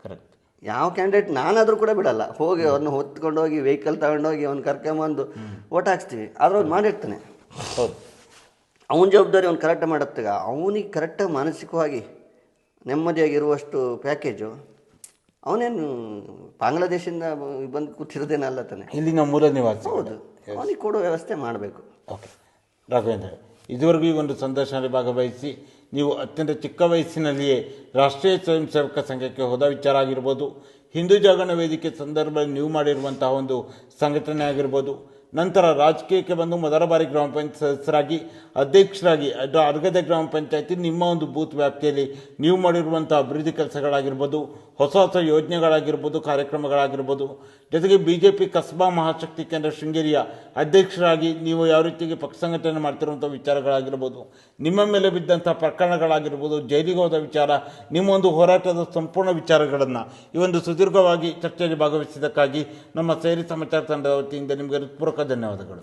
ಕರೆಕ್ಟ್. ಯಾವ ಕ್ಯಾಂಡಿಡೇಟ್ ನಾನಾದರೂ ಕೂಡ ಬಿಡಲ್ಲ, ಹೋಗಿ ಅವ್ರನ್ನ ಹೊತ್ಕೊಂಡೋಗಿ ವೆಹಿಕಲ್ ತಗೊಂಡೋಗಿ ಅವ್ನು ಕರ್ಕೊಂಬಂದು ಓಟ್ ಹಾಕ್ಸ್ತೀವಿ. ಆದ್ರೆ ಅವ್ನು ಮಾಡಿರ್ತಾನೆ. ಹೌದು, ಅವನ ಜವಾಬ್ದಾರಿ ಅವ್ನು ಕರೆಕ್ಟಾಗಿ ಮಾಡತ್ತಾಗ ಅವನಿಗೆ ಕರೆಕ್ಟಾಗಿ ಮಾನಸಿಕವಾಗಿ ನೆಮ್ಮದಿಯಾಗಿರುವಷ್ಟು ಪ್ಯಾಕೇಜು ಅವನೇನು ಬಾಂಗ್ಲಾದೇಶದಿಂದ ಬಂದು ಕೂತಿರೋದೇನಲ್ಲ ತಾನೆ, ಇಲ್ಲಿನ ಮೂಲ ನಿವಾಸಿ. ಹೌದು, ಅವನಿಗೆ ಕೊಡೋ ವ್ಯವಸ್ಥೆ ಮಾಡಬೇಕು. ಓಕೆ ರಾಘವೇಂದ್ರ, ಇದುವರೆಗೂ ಈ ಒಂದು ಸಂದರ್ಶನದಲ್ಲಿ ಭಾಗವಹಿಸಿ ನೀವು ಅತ್ಯಂತ ಚಿಕ್ಕ ವಯಸ್ಸಿನಲ್ಲಿಯೇ ರಾಷ್ಟ್ರೀಯ ಸ್ವಯಂ ಸೇವಕ ಸಂಘಕ್ಕೆ ಹೋದ ವಿಚಾರ ಆಗಿರ್ಬೋದು, ಹಿಂದೂ ಜಾಗರಣ ವೇದಿಕೆ ಸಂದರ್ಭದಲ್ಲಿ ನೀವು ಮಾಡಿರುವಂತಹ ಒಂದು ಸಂಘಟನೆ ಆಗಿರ್ಬೋದು, ನಂತರ ರಾಜಕೀಯಕ್ಕೆ ಬಂದು ಮೊದಲ ಬಾರಿ ಗ್ರಾಮ ಪಂಚಾಯತ್ ಸದಸ್ಯರಾಗಿ ಅಧ್ಯಕ್ಷರಾಗಿ ಅರ್ಗದೆ ಗ್ರಾಮ ಪಂಚಾಯತಿ ನಿಮ್ಮ ಒಂದು ಬೂತ್ ವ್ಯಾಪ್ತಿಯಲ್ಲಿ ನೀವು ಮಾಡಿರುವಂಥ ಅಭಿವೃದ್ಧಿ ಕೆಲಸಗಳಾಗಿರ್ಬೋದು, ಹೊಸ ಹೊಸ ಯೋಜನೆಗಳಾಗಿರ್ಬೋದು, ಕಾರ್ಯಕ್ರಮಗಳಾಗಿರ್ಬೋದು, ಜೊತೆಗೆ BJP ಕಸ್ಬಾ ಮಹಾಶಕ್ತಿ ಕೇಂದ್ರ ಶೃಂಗೇರಿಯ ಅಧ್ಯಕ್ಷರಾಗಿ ನೀವು ಯಾವ ರೀತಿಗೆ ಪಕ್ಷ ಸಂಘಟನೆ ಮಾಡ್ತಿರುವಂಥ ವಿಚಾರಗಳಾಗಿರ್ಬೋದು, ನಿಮ್ಮ ಮೇಲೆ ಬಿದ್ದಂಥ ಪ್ರಕರಣಗಳಾಗಿರ್ಬೋದು, ಜೈಲಿಗೆ ಹೋದ ವಿಚಾರ, ನಿಮ್ಮ ಒಂದು ಹೋರಾಟದ ಸಂಪೂರ್ಣ ವಿಚಾರಗಳನ್ನು ಈ ಒಂದು ಸುದೀರ್ಘವಾಗಿ ಚರ್ಚೆಯಲ್ಲಿ ಭಾಗವಹಿಸಿದ್ದಕ್ಕಾಗಿ ನಮ್ಮ ಸೇರಿ ಸಮಾಚಾರ ತಂಡದ ವತಿಯಿಂದ ನಿಮಗೆ ಹೃತ್ಪೂರ್ವಕ ಧನ್ಯವಾದಗಳು.